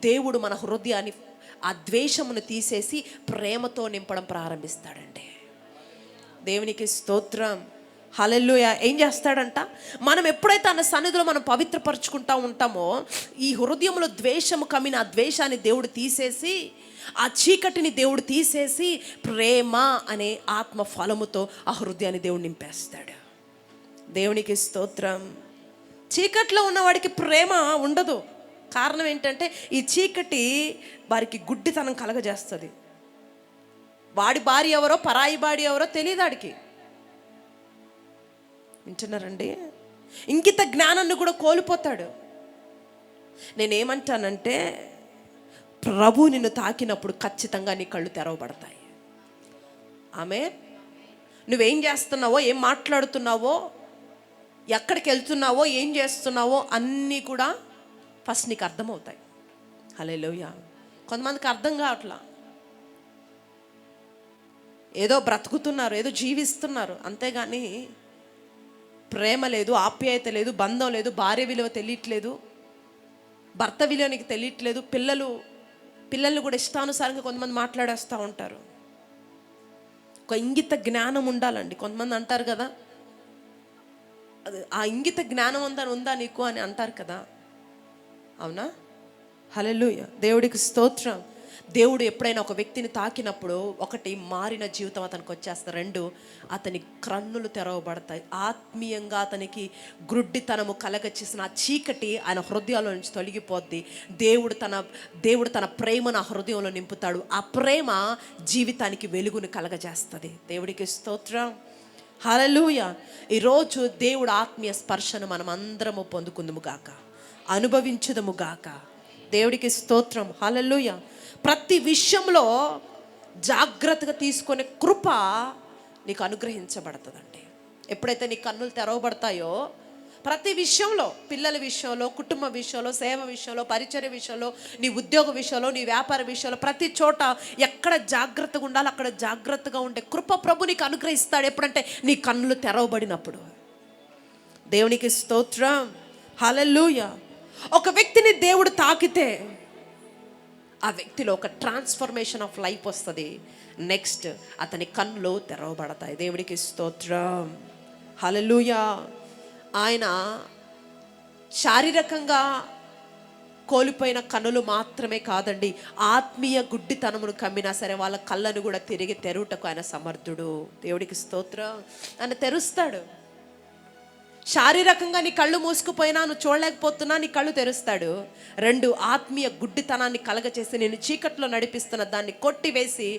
దేవుడు మన హృదయాన్ని ఆ ద్వేషమును తీసేసి ప్రేమతో నింపడం ప్రారంభిస్తాడండి. దేవునికి స్తోత్రం. హల్లెలూయా. ఏం చేస్తాడంట, మనం ఎప్పుడైతే ఆయన సన్నిధిలో మనం పవిత్రపరుచుకుంటా ఉంటామో, ఈ హృదయంలో ద్వేషము కమ్మిన ఆ ద్వేషాన్ని దేవుడు తీసేసి, ఆ చీకటిని దేవుడు తీసేసి, ప్రేమ అనే ఆత్మ ఫలముతో ఆ హృదయాన్ని దేవుడు నింపేస్తాడు. దేవునికి స్తోత్రం. చీకట్లో ఉన్నవాడికి ప్రేమ ఉండదు. కారణం ఏంటంటే, ఈ చీకటి వారికి గుడ్డితనం కలగజేస్తుంది. వాడి భార్య ఎవరో పరాయి భార్య ఎవరో తెలియదు వాడికి. వింటున్నారండి? ఇంకిత జ్ఞానాన్ని కూడా కోల్పోతాడు. నేనేమంటానంటే, ప్రభు నిన్ను తాకినప్పుడు ఖచ్చితంగా నీ కళ్ళు తెరవబడతాయి. ఆమె నువ్వేం చేస్తున్నావో, ఏం మాట్లాడుతున్నావో, ఎక్కడికి వెళ్తున్నావో, ఏం చేస్తున్నావో అన్నీ కూడా ఫస్ట్ నీకు అర్థమవుతాయి. హల్లెలూయా. కొంతమందికి అర్థం కావట్లా, ఏదో బ్రతుకుతున్నారు, ఏదో జీవిస్తున్నారు, అంతేగాని ప్రేమ లేదు, ఆప్యాయత లేదు, బంధం లేదు, భార్య విలువ తెలియట్లేదు, భర్త విలువ నీకు తెలియట్లేదు. పిల్లలు కూడా ఇష్టానుసారంగా కొంతమంది మాట్లాడేస్తూ ఉంటారు. ఒక ఇంగిత జ్ఞానం ఉండాలండి. కొంతమంది అంటారు కదా, అది ఆ ఇంగిత జ్ఞానం ఉందా నీకు అని అంటారు కదా, అవునా? హల్లెలూయా. దేవుడికి స్తోత్రం. దేవుడు ఎప్పుడైనా ఒక వ్యక్తిని తాకినప్పుడు, ఒకటి మారిన జీవితం అతనికి వచ్చేస్తుంది, రెండు అతని కన్నులు తెరవబడతాయి. ఆత్మీయంగా అతనికి గ్రుడ్డితనము కలగచేసిన ఆ చీకటి ఆయన హృదయంలో నుంచి తొలగిపోద్ది. దేవుడు తన ప్రేమను ఆ హృదయంలో నింపుతాడు. ఆ ప్రేమ జీవితానికి వెలుగును కలగజేస్తుంది. దేవుడికి స్తోత్రం. హల్లెలూయా. ఈరోజు దేవుడు ఆత్మీయ స్పర్శను మనం అందరము పొందుకుందుము గాక, అనుభవించుదము గాక. దేవుడికి స్తోత్రం. హల్లెలూయా. ప్రతి విషయంలో జాగ్రత్తగా తీసుకునే కృప నీకు అనుగ్రహించబడుతుందండి. ఎప్పుడైతే నీ కన్నులు తెరవబడతాయో, ప్రతి విషయంలో, పిల్లల విషయంలో, కుటుంబ విషయంలో, సేవ విషయంలో, పరిచర్య విషయంలో, నీ ఉద్యోగ విషయంలో, నీ వ్యాపార విషయంలో, ప్రతి చోట ఎక్కడ జాగ్రత్తగా ఉండాలో అక్కడ జాగ్రత్తగా ఉండే కృప ప్రభు నీకు అనుగ్రహిస్తాడు. ఎప్పుడంటే నీ కన్నులు తెరవబడినప్పుడు. దేవునికి స్తోత్రం. హల్లెలూయా. ఒక వ్యక్తిని దేవుడు తాకితే ఆ వ్యక్తిలో ఒక ట్రాన్స్ఫర్మేషన్ ఆఫ్ లైఫ్ వస్తుంది. నెక్స్ట్ అతని కన్నులు తెరవబడతాయి. దేవుడికి స్తోత్రం. హల్లెలూయా. ఆయన శారీరకంగా కోల్పోయిన కన్నులు మాత్రమే కాదండి, ఆత్మీయ గుడ్డితనమును కమ్మినా సరే వాళ్ళ కళ్ళను కూడా తిరిగి తెరుటకు ఆయన సమర్థుడు. దేవుడికి స్తోత్రం. ఆయన తెరుస్తాడు. శారీరకంగా నీ కళ్ళు మూసుకుపోయినా, నువ్వు చూడలేకపోతున్నా, నీ కళ్ళు తెరుస్తాడు. రెండు, ఆత్మీయ గుడ్డితనాన్ని కలగచేసి నేను చీకట్లో నడిపిస్తున్న దాన్ని కొట్టివేసి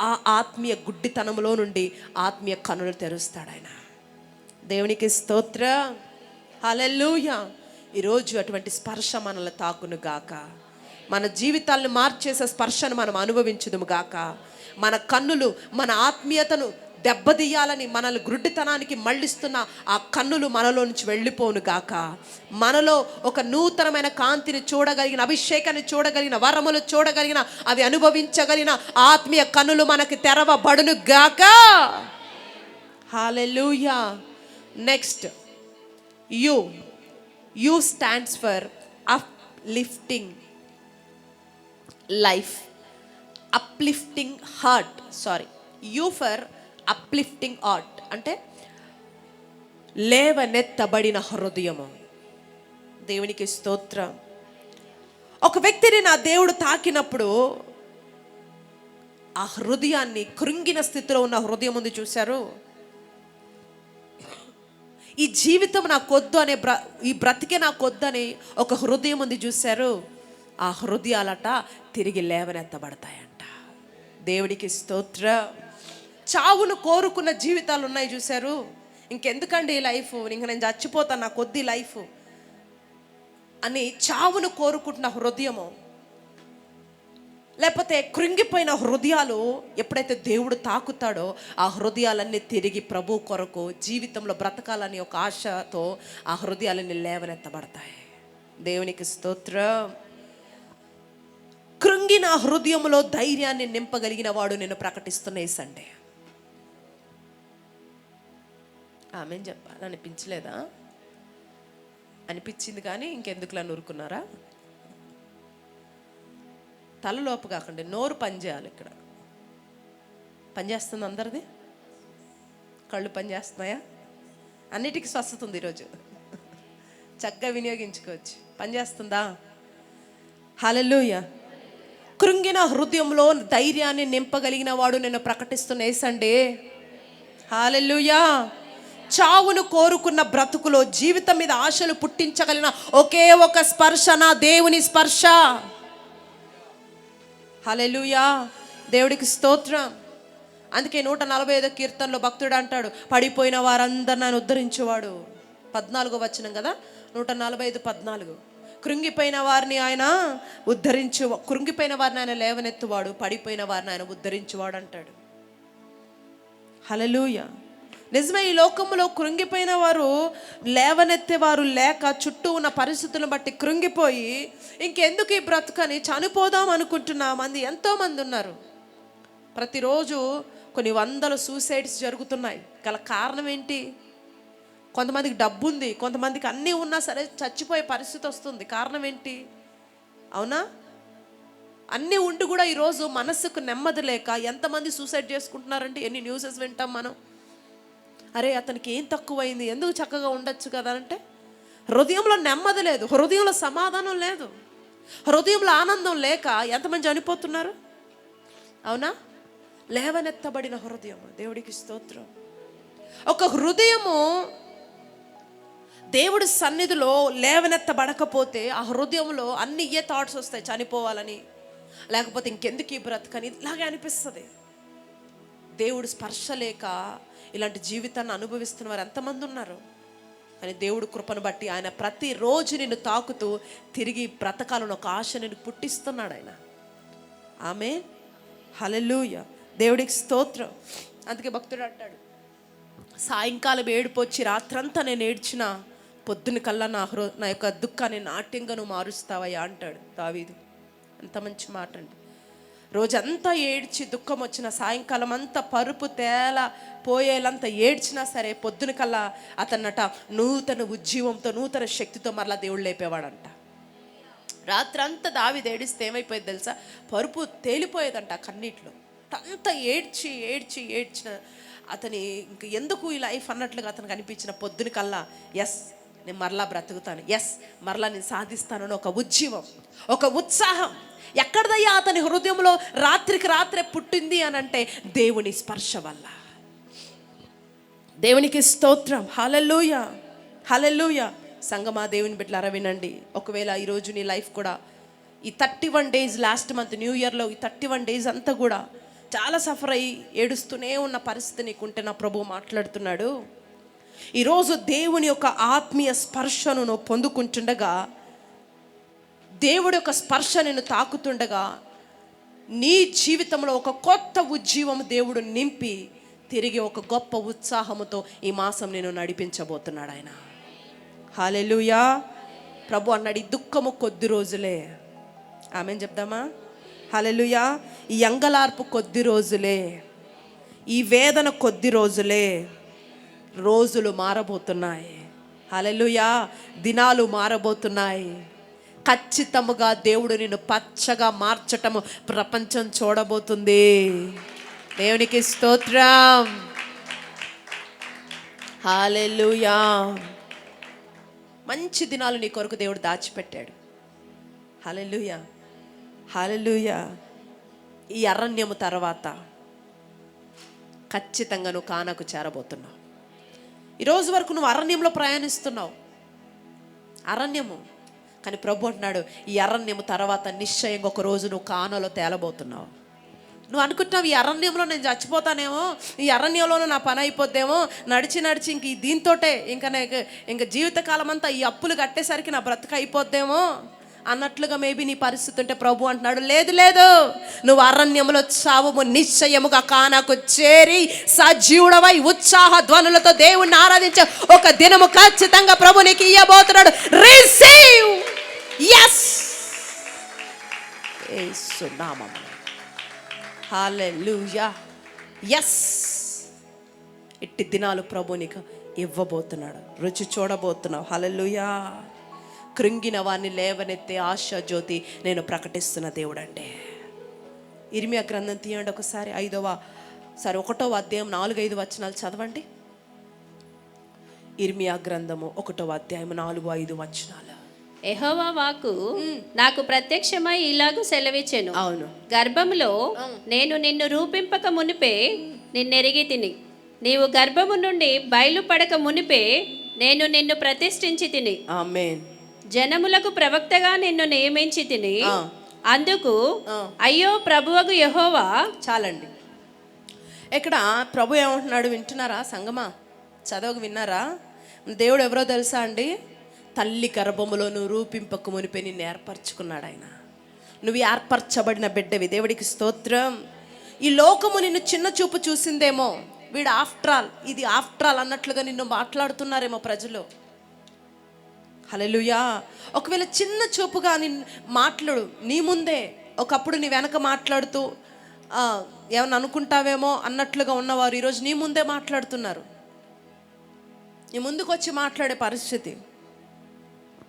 ఆ ఆత్మీయ గుడ్డితనంలో నుండి ఆత్మీయ కన్నులు తెరుస్తాడు ఆయన. దేవునికి స్తోత్రం. హల్లెలూయా. ఈరోజు అటువంటి స్పర్శ మనల్ని తాకును గాక. మన జీవితాలను మార్చేసే స్పర్శను మనం అనుభవించుదుము గాక. మన కన్నులు మన ఆత్మీయతను దెబ్బతీయాలని మనల్ని గుడ్డితనానికి మళ్ళిస్తున్న ఆ కన్నులు మనలో నుంచి వెళ్ళిపోను గాక. మనలో ఒక నూతనమైన కాంతిని చూడగలిగిన, అభిషేకాన్ని చూడగలిగిన, వరములు చూడగలిగిన, అవి అనుభవించగలిగిన ఆత్మీయ కన్నులు మనకి తెరవబడును గాక. Hallelujah. Next, U stands for uplifting life, uplifting heart. U for uplifting heart అంటే లేవనెత్తబడిన హృదయము. దేవునికి స్తోత్రం. ఒక వ్యక్తిని నా దేవుడు తాకినప్పుడు ఆ హృదయాన్ని, కృంగిన స్థితిలో ఉన్న హృదయం ఉంది చూశారు, ఈ జీవితం నాకొద్దు అనే ఈ బ్రతికే నాకొద్దు అనే ఒక హృదయం ఉంది చూశారు, ఆ హృదయాలట తిరిగి లేవనెత్తబడతాయంట. దేవుడికి స్తోత్రం. చావును కోరుకున్న జీవితాలు ఉన్నాయి చూశారు, ఇంకెందుకండి ఈ లైఫ్, ఇంక నేను చచ్చిపోతాను, నాకొద్దు ఈ లైఫ్ అని చావును కోరుకుంటున్న హృదయము, లేకపోతే కృంగిపోయిన హృదయాలు ఎప్పుడైతే దేవుడు తాకుతాడో ఆ హృదయాలన్నీ తిరిగి ప్రభు కొరకు జీవితంలో బ్రతకాలని ఒక ఆశతో ఆ హృదయాలన్నీ లేవనెత్తబడతాయి. దేవునికి స్తోత్రం. కృంగిన హృదయంలో ధైర్యాన్ని నింపగలిగిన వాడు నేను ప్రకటిస్తున్న ఈ సండే. ఆమె చెప్పాలి అనిపించలేదా? అనిపించింది, కానీ ఇంకెందుకులా నూరుకున్నారా? తలలోపు కాకండి, నోరు పనిచేయాలి. ఇక్కడ పనిచేస్తుంది అందరిది. కళ్ళు పనిచేస్తున్నాయా? అన్నిటికీ స్వస్థత ఉంది ఈరోజు. చక్కగా వినియోగించుకోవచ్చు. పనిచేస్తుందా? హల్లెలూయా. కృంగిన హృదయంలో ధైర్యాన్ని నింపగలిగిన వాడు నేను ప్రకటిస్తున్న యేసండి. హల్లెలూయా. చావును కోరుకున్న బ్రతుకులో జీవితం మీద ఆశలు పుట్టించగలిగిన ఒకే ఒక స్పర్శ నా దేవుని స్పర్శ. హల్లెలూయా. దేవుడికి స్తోత్రం. అందుకే 145 కీర్తనలో భక్తుడు అంటాడు, పడిపోయిన వారందరూ నన్ను ఉద్ధరించేవాడు. 14వ వచనం కదా, 145:14. కృంగిపోయిన వారిని ఆయన కృంగిపోయిన వారిని ఆయన లేవనెత్తువాడు, పడిపోయిన వారిని ఆయన ఉద్ధరించేవాడు అంటాడు. హల్లెలూయా. నిజమే, ఈ లోకంలో కృంగిపోయిన వారు లేవనెత్తేవారు లేక చుట్టూ ఉన్న పరిస్థితులను బట్టి కృంగిపోయి ఇంకెందుకు ఈ బ్రతుకని చనిపోదాం అనుకుంటున్న మంది ఎంతోమంది ఉన్నారు. ప్రతిరోజు కొన్ని వందల సూసైడ్స్ జరుగుతున్నాయి. గల కారణం ఏంటి? కొంతమందికి డబ్బు ఉంది, కొంతమందికి అన్నీ ఉన్నా సరే చచ్చిపోయే పరిస్థితి వస్తుంది. కారణం ఏంటి? అవునా? అన్నీ ఉండి కూడా ఈరోజు మనసుకు నెమ్మది లేక ఎంతమంది సూసైడ్ చేసుకుంటున్నారంటే ఎన్ని న్యూసెస్ వింటాం మనం. అరే అతనికి ఏం తక్కువైంది, ఎందుకు చక్కగా ఉండొచ్చు కదా అంటే హృదయంలో నెమ్మది లేదు, హృదయంలో సమాధానం లేదు, హృదయంలో ఆనందం లేక ఎంతమంది చనిపోతున్నారు. అవునా? లేవనెత్తబడిన హృదయం, దేవుడికి స్తోత్రం. ఒక హృదయము దేవుడి సన్నిధిలో లేవనెత్తబడకపోతే ఆ హృదయంలో అన్ని ఏ థాట్స్ వస్తాయి, చనిపోవాలని, లేకపోతే ఇంకెందుకు ఈ బ్రతకని ఇలాగే అనిపిస్తుంది. దేవుడు స్పర్శ లేక ఇలాంటి జీవితాన్ని అనుభవిస్తున్న వారు ఎంతమంది ఉన్నారు. కానీ దేవుడు కృపను బట్టి ఆయన ప్రతిరోజు నిన్ను తాకుతూ తిరిగి బ్రతకాలను ఒక ఆశ నిన్ను పుట్టిస్తున్నాడు ఆయన. ఆమేన్. హల్లెలూయా. దేవుడికి స్తోత్రం. అందుకే భక్తుడు అంటాడు, సాయంకాలం ఏడుపొచ్చి రాత్రంతా నేను ఏడ్చిన, పొద్దున కల్లా నా యొక్క దుఃఖాన్ని నాట్యంగా నువ్వు మారుస్తావయ్యా అంటాడు దావీదు. అంత మంచి మాట అండి. రోజంతా ఏడ్చి దుఃఖం వచ్చిన, సాయంకాలం అంతా పరుపు తేల పోయేలంతా ఏడ్చినా సరే పొద్దున కల్లా అతన్నట నూతన ఉజ్జీవంతో నూతన శక్తితో మరలా దేవుడు లేపేవాడంట. రాత్రంతా దావీదు ఏడిస్తే ఏమైపోయేది తెలుసా? పరుపు తేలిపోయేదంట కన్నీటిలో. అంతా ఏడ్చి ఏడ్చి ఏడ్చిన అతని ఇంక ఎందుకు ఈ లైఫ్ అన్నట్లుగా అతనికి అనిపించిన పొద్దున కల్లా ఎస్ నేను మరలా బ్రతుకుతాను, ఎస్ మరలా నేను సాధిస్తానని ఒక ఉజ్జీవం, ఒక ఉత్సాహం ఎక్కడదయ్యా అతని హృదయంలో రాత్రికి రాత్రే పుట్టింది అని అంటే దేవుని స్పర్శ వల్ల. దేవునికి స్తోత్రం. హల్లెలూయా. హల్లెలూయా. సంగమా దేవుని బిడ్డలారా వినండి. ఒకవేళ ఈరోజు నీ లైఫ్ కూడా ఈ 31 days లాస్ట్ మంత్ న్యూ ఇయర్లో ఈ 31 days అంతా కూడా చాలా సఫర్ అయ్యి ఏడుస్తూనే ఉన్న పరిస్థితి నీకుంటే నా ప్రభువు మాట్లాడుతున్నాడు, ఈరోజు దేవుని యొక్క ఆత్మీయ స్పర్శను నువ్వు పొందుకుంటుండగా, దేవుడి యొక్క స్పర్శ నిన్ను తాకుతుండగా నీ జీవితంలో ఒక కొత్త ఉజ్జీవం దేవుడు నింపి తిరిగి ఒక గొప్ప ఉత్సాహముతో ఈ మాసం నేను నడిపించబోతున్నాడు ఆయన. హల్లెలూయా. ప్రభు అన్నాడు, ఈ దుఃఖము కొద్ది రోజులే. ఆమెన్ చెప్దామా? హల్లెలూయా. ఈ అంగలార్పు కొద్ది రోజులే, ఈ వేదన కొద్ది రోజులే. రోజులు మారబోతున్నాయి. హల్లెలూయా. దినాలు మారబోతున్నాయి. ఖచ్చితముగా దేవుడు నిన్ను పచ్చగా మార్చటము ప్రపంచం చూడబోతుంది. దేవునికి స్తోత్రం. హల్లెలూయా. మంచి దినాలు నీ కొరకు దేవుడు దాచిపెట్టాడు. హల్లెలూయా. హల్లెలూయా. ఈ అరణ్యము తర్వాత ఖచ్చితంగా నువ్వు కానాకు చేరబోతున్నావు. ఈరోజు వరకు నువ్వు అరణ్యంలో ప్రయాణిస్తున్నావు, అరణ్యము. కానీ ప్రభు అంటున్నాడు, ఈ అరణ్యము తర్వాత నిశ్చయంగా ఒక రోజు నువ్వు కానాలో తేలబోతున్నావు. నువ్వు అనుకుంటున్నావు ఈ అరణ్యంలో నేను చచ్చిపోతానేమో, ఈ అరణ్యంలోనూ నా పని అయిపోద్దేమో, నడిచి నడిచి ఇంక దీంతోటే ఇంకా జీవితకాలం అంతా ఈ అప్పులు కట్టేసరికి నా బ్రతుకు అయిపోద్దేమో అన్నట్లుగా మేబీ నీ పరిస్థితి ఉంటే ప్రభు అంటున్నాడు, లేదు లేదు, నువ్వు అరణ్యంలో చావము, నిశ్చయముగా కానాకు చేరి సజీవుడవై ఉత్సాహ ధ్వనులతో దేవుణ్ణి ఆరాధించే ఒక దినము ఖచ్చితంగా ప్రభు నీకు ఇయ్యబోతున్నాడు. రిసీవ్. yes. యేసు నామములో. హల్లెలూయా. yes. ఇట్టి దినాలు ప్రభు నీకు ఇవ్వబోతున్నాడు, రుచి చూడబోతున్నావు. హల్లెలూయా. కృంగిన వారిని లేవనెత్తే ఆశా జ్యోతి నేను ప్రకటిస్తున్న దేవుడు అంటే. ఇర్మియా గ్రంథం తీయండి ఒకసారి, 1వ అధ్యాయం 4-5 వచనాలు చదవండి. ఇర్మియా గ్రంథము 1వ అధ్యాయము 4-5 వచనాలు. యెహోవా వాక్కు నాకు ప్రత్యక్షమై ఇలాగు సెలవిచ్చెను. అవును. గర్భములో నేను నిన్ను రూపింపక మునిపే నిన్నెరిగి తిని, నీవు గర్భము నుండి బయలుపడక మునిపే నేను నిన్ను ప్రతిష్ఠించి తిని, ఆమేన్. జనములకు ప్రవక్తగా నిన్ను నియమించి తిని, అందుకు అయ్యో ప్రభువగు యెహోవా. చాలండి. ఇక్కడ ప్రభు ఏమంటున్నాడు వింటున్నారా సంగమా? చదవకు విన్నారా? దేవుడు ఎవరో తెలుసా అండి? తల్లి గర్భములో నువ్వు రూపింపక మునిపే నిన్ను ఏర్పరచుకున్నాడు ఆయన. నువ్వు ఏర్పరచబడిన బిడ్డవి. దేవుడికి స్తోత్రం. ఈ లోకము నిన్ను చిన్న చూపు చూసిందేమో, వీడు ఆఫ్టర్ ఆల్ అన్నట్లుగా నిన్ను మాట్లాడుతున్నారేమో ప్రజలు. హల్లెలూయా. ఒకవేళ చిన్న చూపుగా మాట్లాడు నీ ముందే, ఒకప్పుడు నీ వెనక మాట్లాడుతూ ఏమన్నా అనుకుంటావేమో అన్నట్లుగా ఉన్నవారు ఈరోజు నీ ముందే మాట్లాడుతున్నారు, నీ ముందుకు వచ్చి మాట్లాడే పరిస్థితి.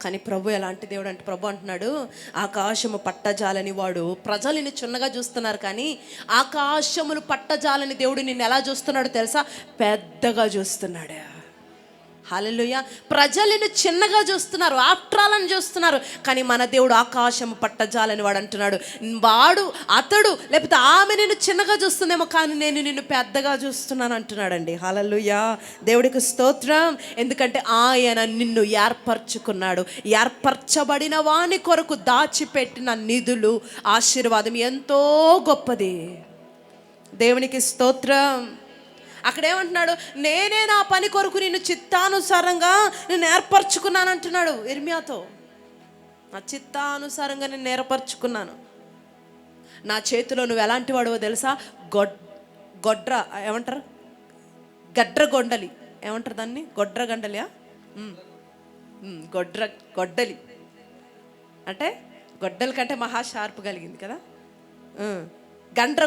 కానీ ప్రభు ఎలాంటి దేవుడు అంటే, ప్రభు అంటున్నాడు ఆకాశము పట్టజాలని వాడు. ప్రజలు నిన్ను చిన్నగా చూస్తున్నారు, కానీ ఆకాశములు పట్టజాలని దేవుడు నిన్ను ఎలా చూస్తున్నాడు తెలుసా? పెద్దగా చూస్తున్నాడు. హల్లెలూయా. ప్రజలను చిన్నగా చూస్తున్నారు, ఆఫ్ట్రాలని చూస్తున్నారు, కానీ మన దేవుడు ఆకాశము పట్టజాలని వాడు అంటున్నాడు. అతడు లేకపోతే ఆమె నిన్ను చిన్నగా చూస్తుందేమో, కానీ నేను నిన్ను పెద్దగా చూస్తున్నాను అంటున్నాడండి. హల్లెలూయా. దేవుడికి స్తోత్రం. ఎందుకంటే ఆయన నిన్ను ఏర్పరచుకున్నాడు. ఏర్పరచబడిన వాని కొరకు దాచిపెట్టిన నిధులు, ఆశీర్వాదం ఎంతో గొప్పది. దేవునికి స్తోత్రం. అక్కడేమంటున్నాడు? నేనే నా పని కొరకు నిన్ను చిత్తానుసారంగా నేను ఏర్పరచుకున్నాను అంటున్నాడు ఇర్మియాతో. నా చిత్తానుసారంగా నేను ఏర్పరచుకున్నాను. నా చేతిలో నువ్వు ఎలాంటి వాడువో తెలుసా? ఏమంటారు? గొడ్డలి ఏమంటారు దాన్ని? గొడ్డలియా? గొడ్డలి అంటే గొడ్డలి కంటే మహా షార్ప్ కలిగింది కదా.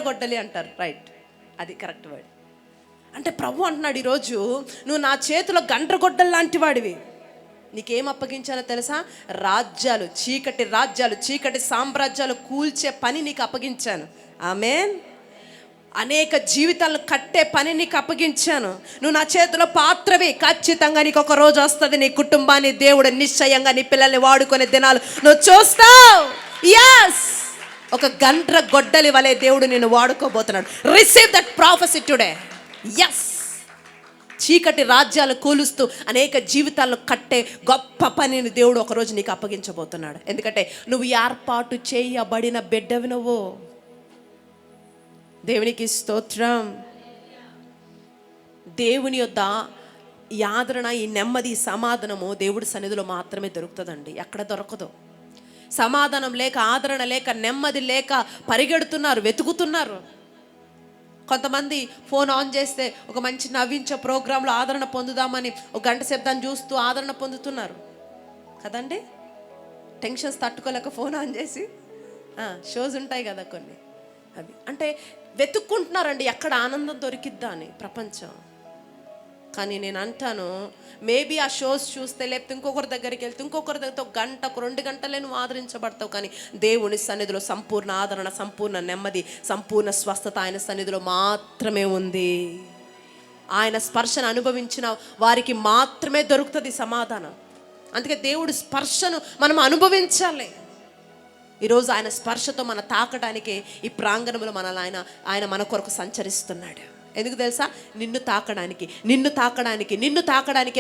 గొడ్డలి అంటారు. రైట్, అది కరెక్ట్ వర్డ్. అంటే ప్రభు అంటున్నాడు ఈరోజు నువ్వు నా చేతిలో గొడ్డలి లాంటి వాడివి. నీకేం అప్పగించాలో తెలుసా? రాజ్యాలు, చీకటి సామ్రాజ్యాలు కూల్చే పని నీకు అప్పగించాను. ఆమేన్. అనేక జీవితాలను కట్టే పని నీకు అప్పగించాను. నువ్వు నా చేతిలో పాత్రవి. ఖచ్చితంగా నీకు ఒక రోజు వస్తుంది, నీ కుటుంబాన్ని దేవుడు నిశ్చయంగా నీ పిల్లల్ని వాడుకునే దినాలు నువ్వు చూస్తావు. ఎస్, ఒక గొడ్డలి వలె దేవుడు నిన్ను వాడుకోబోతున్నాడు. Receive that prophecy today. Yes, చీకటి రాజ్యాలు కూలుస్తూ అనేక జీవితాలను కట్టే గొప్ప పనిని దేవుడు ఒకరోజు నీకు అప్పగించబోతున్నాడు. ఎందుకంటే నువ్వు ఏర్పాటు చేయబడిన బిడ్డవి నువ్వు. దేవునికి స్తోత్రం. దేవుని యొద్ద ఈ ఆదరణ, ఈ నెమ్మది, సమాధానము దేవుడి సన్నిధిలో మాత్రమే దొరుకుతుందండి, ఎక్కడ దొరకదు. సమాధానం లేక, ఆదరణ లేక, నెమ్మది లేక పరిగెడుతున్నారు, వెతుకుతున్నారు. కొంతమంది ఫోన్ ఆన్ చేస్తే ఒక మంచి నవ్వించే ప్రోగ్రాంలో ఆదరణ పొందుదామని ఒక గంట సేపు దాన్ని చూస్తూ ఆదరణ పొందుతున్నారు కదండి. టెన్షన్స్ తట్టుకోలేక ఫోన్ ఆన్ చేసి షోస్ ఉంటాయి కదా కొన్ని, అవి అంటే వెతుక్కుంటున్నారండి ఎక్కడ ఆనందం దొరికిద్దా అని ప్రపంచం. కానీ నేను అంటాను, మేబీ ఆ షోస్ చూస్తే, లేకపోతే ఇంకొకరి దగ్గరికి వెళ్తే, ఇంకొకరి దగ్గరతో గంట, 2 గంటలే నువ్వు ఆదరించబడతావు. కానీ దేవుని సన్నిధిలో సంపూర్ణ ఆదరణ, సంపూర్ణ నెమ్మది, సంపూర్ణ స్వస్థత ఆయన సన్నిధిలో మాత్రమే ఉంది. ఆయన స్పర్శను అనుభవించిన వారికి మాత్రమే దొరుకుతుంది సమాధానం. అందుకే దేవుడి స్పర్శను మనం అనుభవించాలి. ఈరోజు ఆయన స్పర్శతో మన తాకడానికి ఈ ప్రాంగణంలో ఆయన మన కొరకు సంచరిస్తున్నాడు. ఎందుకు తెలుసా? నిన్ను తాకడానికి.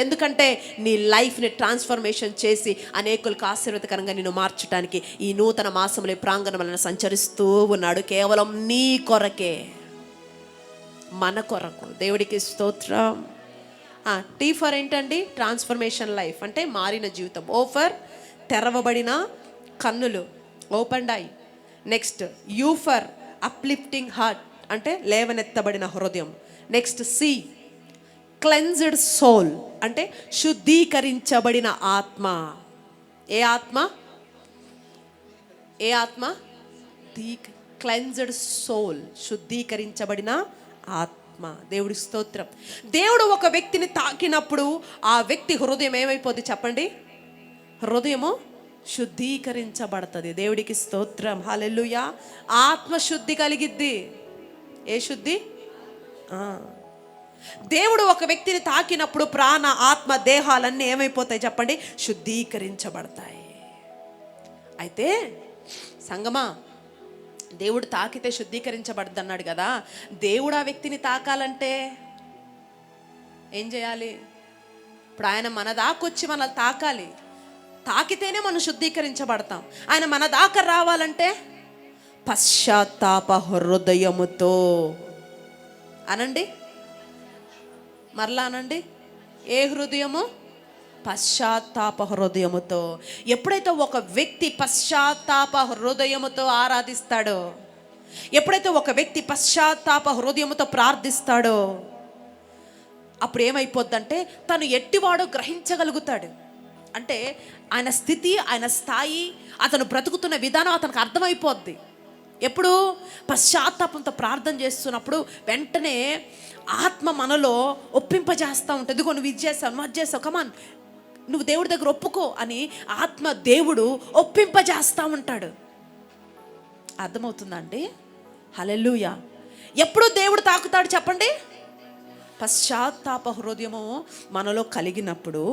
ఎందుకంటే నీ లైఫ్ని ట్రాన్స్ఫర్మేషన్ చేసి అనేకులకు ఆశీర్వాదకరంగా నిన్ను మార్చడానికి ఈ నూతన మాసంలో ప్రాంగణంలో సంచరిస్తూ ఉన్నాడు. కేవలం నీ కొరకే, మన కొరకు. దేవుడికి స్తోత్రం. టీ ఫర్ ఏంటండి? ట్రాన్స్ఫర్మేషన్ లైఫ్ అంటే మారిన జీవితం. ఓ ఫర్ తెరవబడిన కన్నులు, opened I. Next you for uplifting heart అంటే లేవనెత్తబడిన హృదయం. నెక్స్ట్ సి క్లెన్జ్డ్ సోల్ అంటే శుద్ధీకరించబడిన ఆత్మ. ఏ ఆత్మ? క్లెన్జ్డ్ సోల్, శుద్ధీకరించబడిన ఆత్మ. దేవుడి స్తోత్రం. దేవుడు ఒక వ్యక్తిని తాకినప్పుడు ఆ వ్యక్తి హృదయం ఏమైపోద్ది చెప్పండి? హృదయము శుద్ధీకరించబడుతుంది. దేవుడికి స్తోత్రం. హల్లెలూయా. ఆత్మ శుద్ధి కలిగిద్ది. ఏ శుద్ధి? దేవుడు ఒక వ్యక్తిని తాకినప్పుడు ప్రాణ ఆత్మ దేహాలన్నీ ఏమైపోతాయి చెప్పండి? శుద్ధీకరించబడతాయి. అయితే సంగమా, దేవుడు తాకితే శుద్ధీకరించబడద్దు అన్నాడు కదా. దేవుడు ఆ వ్యక్తిని తాకాలంటే ఏం చేయాలి? ఇప్పుడు ఆయన మన దాకొచ్చి మనల్ని తాకాలి. తాకితేనే మనం శుద్ధీకరించబడతాం. ఆయన మన దాకా రావాలంటే పశ్చాత్తాప హృదయముతో అనండి, మరలా అనండి. ఏ హృదయము? పశ్చాత్తాప హృదయముతో. ఎప్పుడైతే ఒక వ్యక్తి పశ్చాత్తాప హృదయముతో ఆరాధిస్తాడో, ఎప్పుడైతే ఒక వ్యక్తి పశ్చాత్తాప హృదయముతో ప్రార్థిస్తాడో, అప్పుడు ఏమైపోద్దంటే తను ఎట్టివాడో గ్రహించగలుగుతాడు. అంటే ఆయన స్థితి, ఆయన స్థాయి, అతను బ్రతుకుతున్న విధానం అతనికి అర్థమైపోద్ది. ఎప్పుడు? పశ్చాత్తాపంతో ప్రార్థన చేస్తున్నప్పుడు వెంటనే ఆత్మ మనలో ఒప్పింపజేస్తూ ఉంటుంది. ఇదిగో నువ్వు ఇది చేస్తావు, నువ్వు అది చేస్తావు, కమాన్ నువ్వు దేవుడి దగ్గర ఒప్పుకో అని ఆత్మ దేవుడు ఒప్పింపజేస్తూ ఉంటాడు. అర్థమవుతుందా అండి? హల్లెలూయా. ఎప్పుడు దేవుడు తాకుతాడు చెప్పండి? పశ్చాత్తాప హృదయము మనలో కలిగినప్పుడు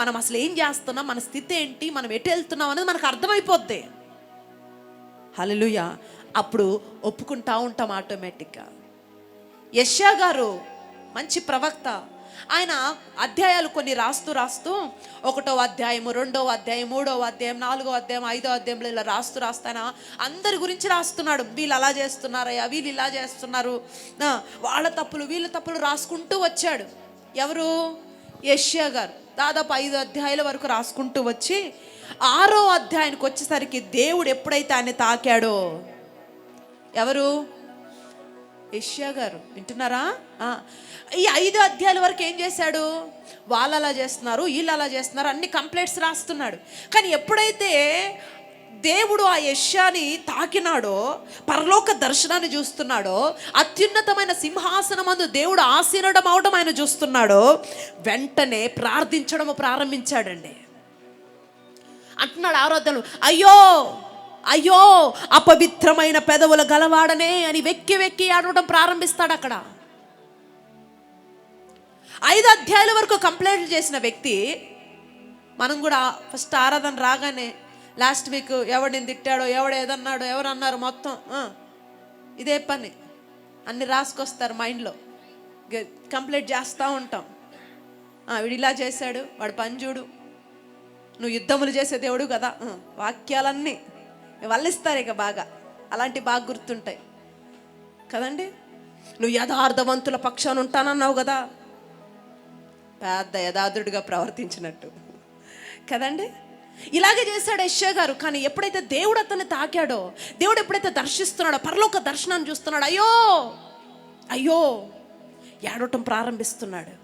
మనం అసలు ఏం చేస్తున్నాం, మన స్థితి ఏంటి, మనం ఎటు వెళ్తున్నాం అనేది మనకు అర్థమైపోద్ది. హల్లెలూయా. అప్పుడు ఒప్పుకుంటా ఉంటాం ఆటోమేటిక్గా. యెషయా గారు మంచి ప్రవక్త. ఆయన అధ్యాయాలు కొన్ని రాస్తూ 1వ అధ్యాయము, 2వ అధ్యాయం, 3వ అధ్యాయం, 4వ అధ్యాయం, 5వ అధ్యాయంలో ఇలా రాస్తూ ఆయన అందరి గురించి రాస్తున్నాడు. వీళ్ళు అలా చేస్తున్నారయ్యా, వీళ్ళు ఇలా చేస్తున్నారు, వాళ్ళ తప్పులు వీళ్ళ తప్పులు రాసుకుంటూ వచ్చాడు. ఎవరు? యెషయా గారు. దాదాపు 5 అధ్యాయాల వరకు రాసుకుంటూ వచ్చి 6వ అధ్యాయానికి వచ్చేసరికి దేవుడు ఎప్పుడైతే ఆయన తాకాడో, ఎవరు? యెషయా గారు. వింటున్నారా? ఈ 5 అధ్యాయాల వరకు ఏం చేశాడు? వాళ్ళు అలా చేస్తున్నారు, వీళ్ళు అలా చేస్తున్నారు, అన్ని కంప్లైంట్స్ రాస్తున్నాడు. కానీ ఎప్పుడైతే దేవుడు ఆ యెషయాని తాకినాడో, పరలోక దర్శనాన్ని చూస్తున్నాడో, అత్యున్నతమైన సింహాసనమందు దేవుడు ఆసీనుడం అవడం ఆయన చూస్తున్నాడో, వెంటనే ప్రార్థించడం ప్రారంభించాడండి. అంటున్నాడు ఆరాధనలు, అయ్యో అయ్యో అపవిత్రమైన పెదవుల గలవాడనే అని వెక్కి వెక్కి ఆడవడం ప్రారంభిస్తాడు. అక్కడ 5 అధ్యాయాల వరకు కంప్లైంట్ చేసిన వ్యక్తి, మనం కూడా ఫస్ట్ ఆరాధన రాగానే లాస్ట్ వీక్ ఎవడిని తిట్టాడో, ఎవడు ఏదన్నాడో, ఎవరు అన్నారు, మొత్తం ఇదే పని అన్ని రాసుకొస్తారు మైండ్లో, కంప్లైంట్ చేస్తూ ఉంటాం. వీడు ఇలా చేశాడు, వాడు పని చూడు, నువ్వు యుద్ధములు చేసే దేవుడు కదా, వాక్యాలన్నీ వల్లిస్తారు ఇక బాగా. అలాంటి బాగా గుర్తుంటాయి కదండి. నువ్వు యథార్థవంతుల పక్షాన ఉంటానన్నావు కదా, పెద్ద యథార్థుడిగా ప్రవర్తించినట్టు కదండి. ఇలాగే చేశాడు యెషయా గారు. కానీ ఎప్పుడైతే దేవుడు అతన్ని తాకాడో, దేవుడు ఎప్పుడైతే దర్శిస్తున్నాడో, పరలోక దర్శనాన్ని చూస్తున్నాడు, అయ్యో అయ్యో ఏడవటం ప్రారంభిస్తున్నాడు.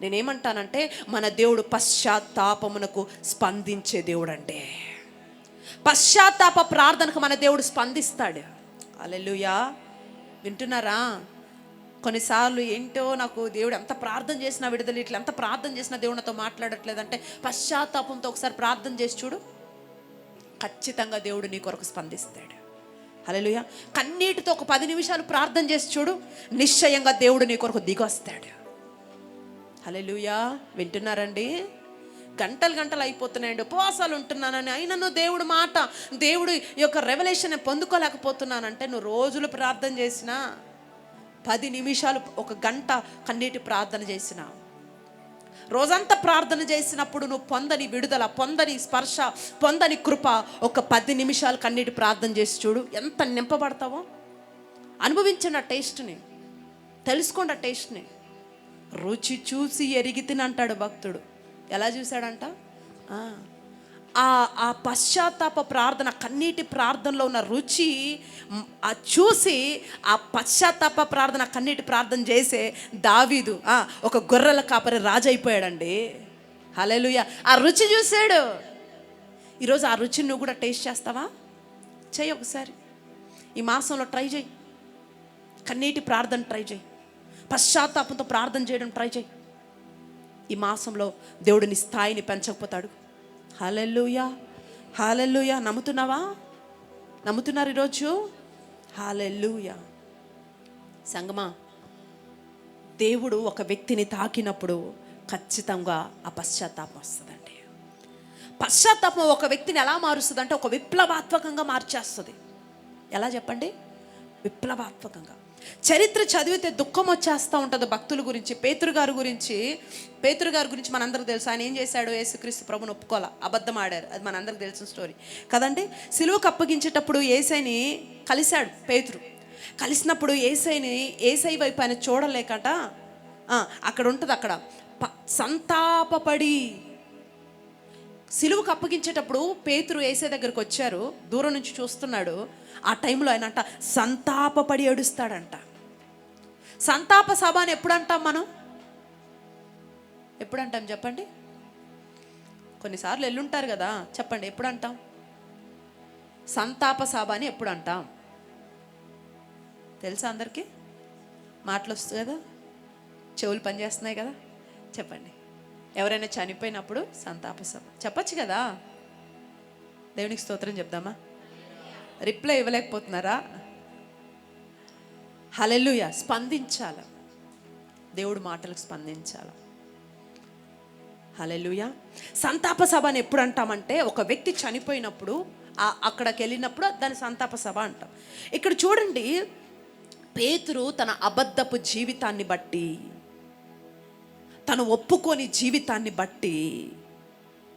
నేనేమంటానంటే మన దేవుడు పశ్చాత్తాపమునకు స్పందించే దేవుడు అండి. పశ్చాత్తాప ప్రార్థనకు మన దేవుడు స్పందిస్తాడు. హల్లెలూయా. వింటున్నారా? కొన్నిసార్లు ఏంటో నాకు దేవుడు ఎంత ప్రార్థన చేసినా విడుదల ఇట్లా, ఎంత ప్రార్థన చేసినా దేవుడు నాతో మాట్లాడట్లేదంటే పశ్చాత్తాపంతో ఒకసారి ప్రార్థన చేసి చూడు, ఖచ్చితంగా దేవుడు నీ కొరకు స్పందిస్తాడు. హల్లెలూయా. కన్నీటితో ఒక 10 నిమిషాలు ప్రార్థన చేసి చూడు, నిశ్చయంగా దేవుడు నీ కొరకు దిగొస్తాడు. హల్లెలూయా. వింటున్నారండి? గంటలు గంటలు అయిపోతున్నాయండి, ఉపవాసాలు ఉంటున్నానని, అయినను దేవుడు మాట, దేవుడు యొక్క రెవల్యూషన్ పొందుకోలేకపోతున్నానంటే, నువ్వు రోజులు ప్రార్థన చేసినా, 10 నిమిషాలు, 1 గంట కన్నీటి ప్రార్థన చేసిన, రోజంతా ప్రార్థన చేసినప్పుడు నువ్వు పొందని విడుదల, పొందని స్పర్శ, పొందని కృప, ఒక 10 నిమిషాలు కన్నీటి ప్రార్థన చేసి చూడు, ఎంత నింపబడతావో. అనుభవించండి ఆ టేస్ట్ని, తెలుసుకోండి ఆ టేస్ట్ని. రుచి చూసి ఎరిగి తిని అంటాడు భక్తుడు. ఎలా చూశాడంట? ఆ పశ్చాత్తాప ప్రార్థన, కన్నీటి ప్రార్థనలో ఉన్న రుచి చూసి, ఆ పశ్చాత్తాప ప్రార్థన, కన్నీటి ప్రార్థన చేసే దావీదు ఒక గొర్రెల కాపరి రాజు అయిపోయాడండి. హల్లెలూయా. ఆ రుచి చూశాడు. ఈరోజు ఆ రుచిని నువ్వు కూడా టేస్ట్ చేస్తావా? చెయ్యి ఒకసారి. ఈ మాసంలో ట్రై చేయి, కన్నీటి ప్రార్థన ట్రై చేయి, పశ్చాత్తాపంతో ప్రార్థన చేయడం ట్రై చేయి. ఈ మాసంలో దేవుడు నీ స్థాయిని పెంచకపోతాడు. హల్లెలూయా. హల్లెలూయా. నమ్ముతున్నావా? నమ్ముతున్నారు ఈరోజు? హల్లెలూయా. సంగమా, దేవుడు ఒక వ్యక్తిని తాకినప్పుడు ఖచ్చితంగా ఆ పశ్చాత్తాపం వస్తుందండి. పశ్చాత్తాపం ఒక వ్యక్తిని ఎలా మారుస్తుంది అంటే ఒక విప్లవాత్మకంగా మార్చేస్తుంది. ఎలా చెప్పండి? విప్లవాత్మకంగా. చరిత్ర చదివితే దుఃఖం వచ్చేస్తూ ఉంటుంది భక్తుల గురించి. పేతురు గారి గురించి మనందరికి తెలుసు. ఆయన ఏం చేశాడు? యేసుక్రీస్తు ప్రభుని ఒప్పుకోవాలా, అబద్ధం ఆడారు. అది మనందరికి తెలిసిన స్టోరీ కదండి. సిలువకు అప్పగించేటప్పుడు యేసయ్యని కలిశాడు పేతురు. కలిసినప్పుడు యేసయ్య వైపు ఆయన చూడలేకట అక్కడ ఉంటుంది, అక్కడ సంతాపపడి. సిలువకు అప్పగించేటప్పుడు పేతురు యేసయ్య దగ్గరికి వచ్చారు, దూరం నుంచి చూస్తున్నాడు. ఆ టైంలో ఆయన అంట సంతాపపడి ఏడుస్తాడంట. సంతాప సభ అని ఎప్పుడు అంటాం మనం? ఎప్పుడు అంటాం చెప్పండి? కొన్నిసార్లు ఎల్లుంటారు కదా, చెప్పండి ఎప్పుడు అంటాం? సంతాప సభ అని ఎప్పుడు అంటాం? తెలుసా అందరికీ? మాటలు వస్తుంది కదా, చెవులు పనిచేస్తున్నాయి కదా, చెప్పండి. ఎవరైనా చనిపోయినప్పుడు సంతాప సభ చెప్పచ్చు కదా. దేవునికి స్తోత్రం చెప్దామా? రిప్లై ఇవ్వలేకపోతున్నారా? హల్లెలూయా. స్పందించాల, దేవుడు మాటలకు స్పందించాల. హల్లెలూయా. సంతాప సభ అని ఎప్పుడు అంటామంటే ఒక వ్యక్తి చనిపోయినప్పుడు అక్కడికి వెళ్ళినప్పుడు దాని సంతాప సభ అంటాం. ఇక్కడ చూడండి, పేతురు తన అబద్ధపు జీవితాన్ని బట్టి, తను ఒప్పుకోని జీవితాన్ని బట్టి,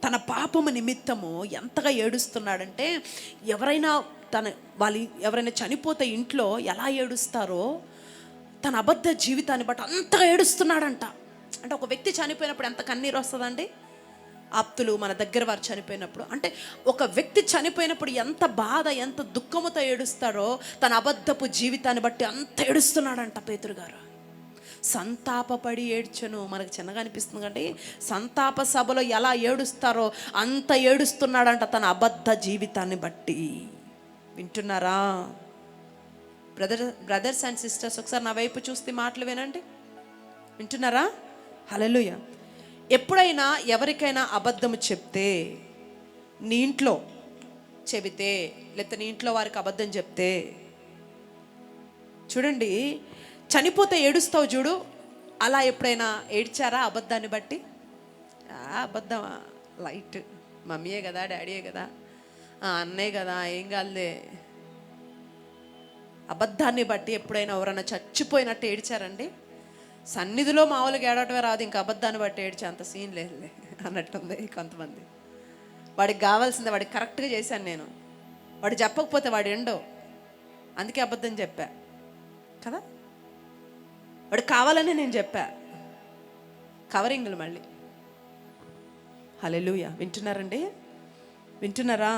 తన పాపము నిమిత్తము ఎంతగా ఏడుస్తున్నాడంటే, ఎవరైనా చనిపోతే ఇంట్లో ఎలా ఏడుస్తారో తన అబద్ధ జీవితాన్ని బట్టి అంతగా ఏడుస్తున్నాడంట. అంటే ఒక వ్యక్తి చనిపోయినప్పుడు ఎంత కన్నీరు వస్తుందండి? ఆప్తులు, మన దగ్గర వారు చనిపోయినప్పుడు, అంటే ఒక వ్యక్తి చనిపోయినప్పుడు ఎంత బాధ, ఎంత దుఃఖముతో ఏడుస్తారో తన అబద్ధపు జీవితాన్ని బట్టి అంత ఏడుస్తున్నాడంట పేతురు గారు. సంతాపపడి ఏడ్చను. మనకు చిన్నగా అనిపిస్తుంది కండి, సంతాప సభలో ఎలా ఏడుస్తారో అంత ఏడుస్తున్నాడంట తన అబద్ధ జీవితాన్ని బట్టి. వింటున్నారా బ్రదర్స్ అండ్ సిస్టర్స్? ఒకసారి నా వైపు చూస్తే మాటలు వినండి. వింటున్నారా? హల్లెలూయా. ఎప్పుడైనా ఎవరికైనా అబద్ధము చెప్తే, నీ ఇంట్లో చెబితే, లేకపోతే నీ ఇంట్లో వారికి అబద్ధం చెప్తే, చూడండి, చనిపోతే ఏడుస్తావు చూడు, అలా ఎప్పుడైనా ఏడ్చారా అబద్ధాన్ని బట్టి? అబద్ధం లైట్, మమ్మీయే కదా, డాడీయే కదా, అన్నయ్య కదా, ఏం కాదులే. అబద్ధాన్ని బట్టి ఎప్పుడైనా ఎవరైనా చచ్చిపోయినట్టు ఏడ్చారండి? సన్నిధిలో మామూలుగా ఏడటమే రాదు, ఇంకా అబద్ధాన్ని బట్టి ఏడ్చే అంత సీన్ లేదులే అన్నట్టుంది కొంతమంది. వాడికి కావాల్సిందే, వాడికి కరెక్ట్గా చేశాను నేను, వాడు చెప్పకపోతే వాడు ఎండో, అందుకే అబద్ధం చెప్పా కదా, వాడు కావాలని నేను చెప్పా. కవరింగ్లు మళ్ళీ. హల్లెలూయా. వింటున్నారండి? వింటున్నారా?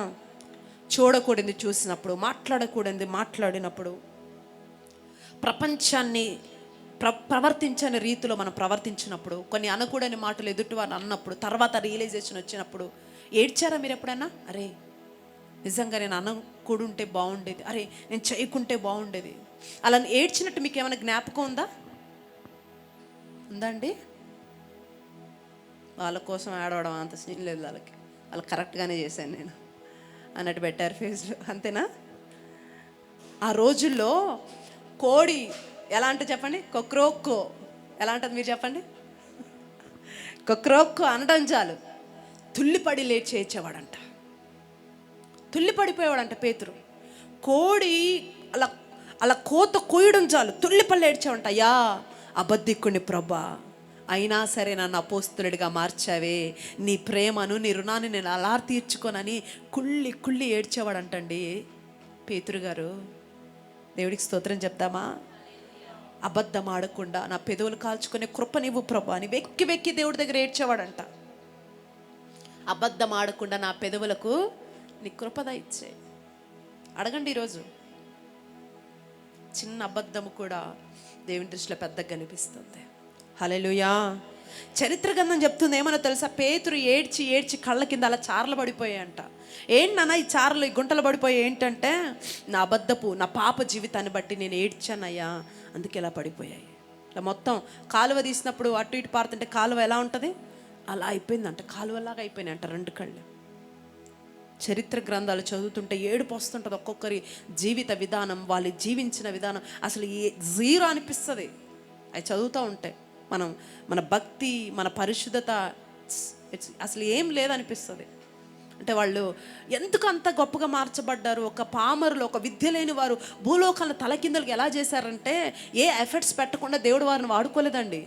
చూడకూడదు చూసినప్పుడు, మాట్లాడకూడదు మాట్లాడినప్పుడు, ప్రపంచాన్ని ప్రవర్తించని రీతిలో మనం ప్రవర్తించినప్పుడు, కొన్ని అనకూడని మాటలు ఎదుటి వారు అన్నప్పుడు, తర్వాత రియలైజేషన్ వచ్చినప్పుడు ఏడ్చారా మీరు ఎప్పుడైనా? అరే నిజంగా నేను అనకూడుంటే బాగుండేది, అరే నేను చేయకుంటే బాగుండేది, అలా ఏడ్చినట్టు మీకు ఏమైనా జ్ఞాపకం ఉందా? అండి? వాళ్ళ కోసం ఆడవడం అంత సీన్ లేదు వాళ్ళు కరెక్ట్గానే చేశాను నేను అన్నట్టు పెట్టారు ఫేస్లో, అంతేనా? ఆ రోజుల్లో కోడి ఎలా అంటే చెప్పండి, కొక్రోక్కో ఎలా అంటుంది మీరు చెప్పండి? కొక్రోక్కో అనడం చాలు తుల్లిపడి లేచి చేర్చేవాడంట, తుల్లిపడిపోయేవాడంట పేతురు. కోడి అలా అలా కోత కోయడం చాలు తుల్లిపల్లి ఏడ్చావంట. అయ్యా అబద్ధికుని ప్రభా, అయినా సరే నన్ను అపోస్తులుడిగా మార్చావే, నీ ప్రేమను నీ రుణాన్ని నేను అలా తీర్చుకోనని కుళ్ళి కుళ్ళి ఏడ్చేవాడంటండి పేతురు గారు. దేవుడికి స్తోత్రం చెప్దామా? అబద్ధం ఆడకుండా నా పెదవులు కాల్చుకునే కృపనివ్వు ప్రభా అని వెక్కి వెక్కి దేవుడి దగ్గర ఏడ్చేవాడంట. అబద్ధం ఆడకుండా నా పెదవులకు నీ కృపద ఇచ్చే. అడగండి ఈరోజు. చిన్న అబద్ధము కూడా దేవుని దృష్టిలో పెద్దగా కనిపిస్తుంది. హల్లెలూయా. చరిత్ర గ్రంథం చెప్తుంది ఏమన్నా తెలుసా? పేతురు ఏడ్చి ఏడ్చి కళ్ళ కింద అలా చారలు పడిపోయాయంట. ఏంటన్నా ఈ చారలు, ఈ గుంటలు పడిపోయాయి ఏంటంటే, నా అబద్ధపు నా పాప జీవితాన్ని బట్టి నేను ఏడ్చానయ్యా, అందుకే ఇలా పడిపోయాయి. ఇలా మొత్తం కాలువ తీసినప్పుడు అటు ఇటు పారుతుంటే కాలువ ఎలా ఉంటుంది అలా అయిపోయిందంట, కాలువలాగా అయిపోయినాయి అంట రెండు కళ్ళు. చరిత్ర గ్రంథాలు చదువుతుంటే ఏడుపు వస్తుంటుంది. ఒక్కొక్కరి జీవిత విధానం, వాళ్ళు జీవించిన విధానం అసలు జీరో అనిపిస్తుంది. అవి చదువుతూ ఉంటాయి. మన భక్తి, మన పరిశుద్ధత అసలు ఏం లేదనిపిస్తుంది. అంటే వాళ్ళు ఎందుకు అంత గొప్పగా మార్చబడ్డారు? ఒక పామరులు, ఒక విద్య లేని వారు భూలోకాలను తలకిందులకు ఎలా చేశారంటే ఏ ఎఫర్ట్స్ పెట్టకుండా దేవుడు వారిని వాడుకోలేదండి.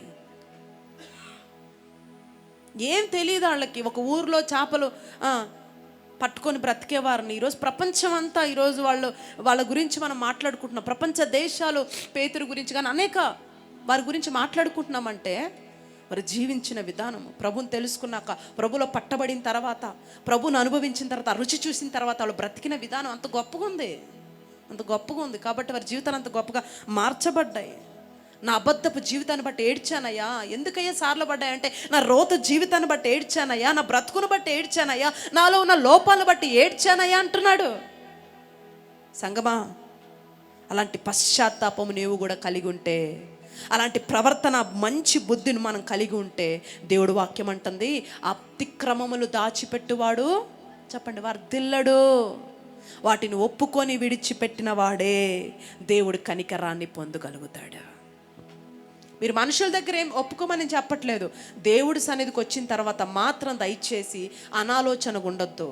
ఏం తెలియదు వాళ్ళకి. ఒక ఊరిలో చేపలు పట్టుకొని బ్రతికేవారిని ఈరోజు ప్రపంచం అంతా ఈరోజు వాళ్ళ గురించి మనం మాట్లాడుకుంటున్నాం. ప్రపంచ దేశాలు పేతురు గురించి కానీ అనేక వారి గురించి మాట్లాడుకుంటున్నామంటే వారు జీవించిన విధానము, ప్రభుని తెలుసుకున్నాక, ప్రభులో పట్టబడిన తర్వాత, ప్రభుని అనుభవించిన తర్వాత, రుచి చూసిన తర్వాత వాళ్ళు బ్రతికిన విధానం అంత గొప్పగా ఉంది. కాబట్టి వారి జీవితాలు అంత గొప్పగా మార్చబడ్డాయి. నా అబద్ధపు జీవితాన్ని బట్టి ఏడ్చానయ్యా. ఎందుకయ్యా సార్లు పడ్డాయంటే నా రోత జీవితాన్ని బట్టి ఏడ్చానయ్యా, నా బ్రతుకును బట్టి ఏడ్చానయ్యా, నాలో ఉన్న లోపాలను బట్టి ఏడ్చానయ్యా అంటున్నాడు. సంగమా, అలాంటి పశ్చాత్తాపము నీవు కూడా కలిగి ఉంటే, అలాంటి ప్రవర్తన, మంచి బుద్ధిని మనం కలిగి ఉంటే, దేవుడు వాక్యం అంటుంది అతిక్రమములు దాచిపెట్టువాడు చెప్పండి వర్ధిల్లడు. వాటిని ఒప్పుకొని విడిచిపెట్టిన వాడే దేవుడు కనికరాన్ని పొందగలుగుతాడు. మీరు మనుషుల దగ్గర ఏం ఒప్పుకోమని చెప్పట్లేదు. దేవుడి సన్నిధికి వచ్చిన తర్వాత మాత్రం దయచేసి అనాలోచనగా ఉండొద్దు.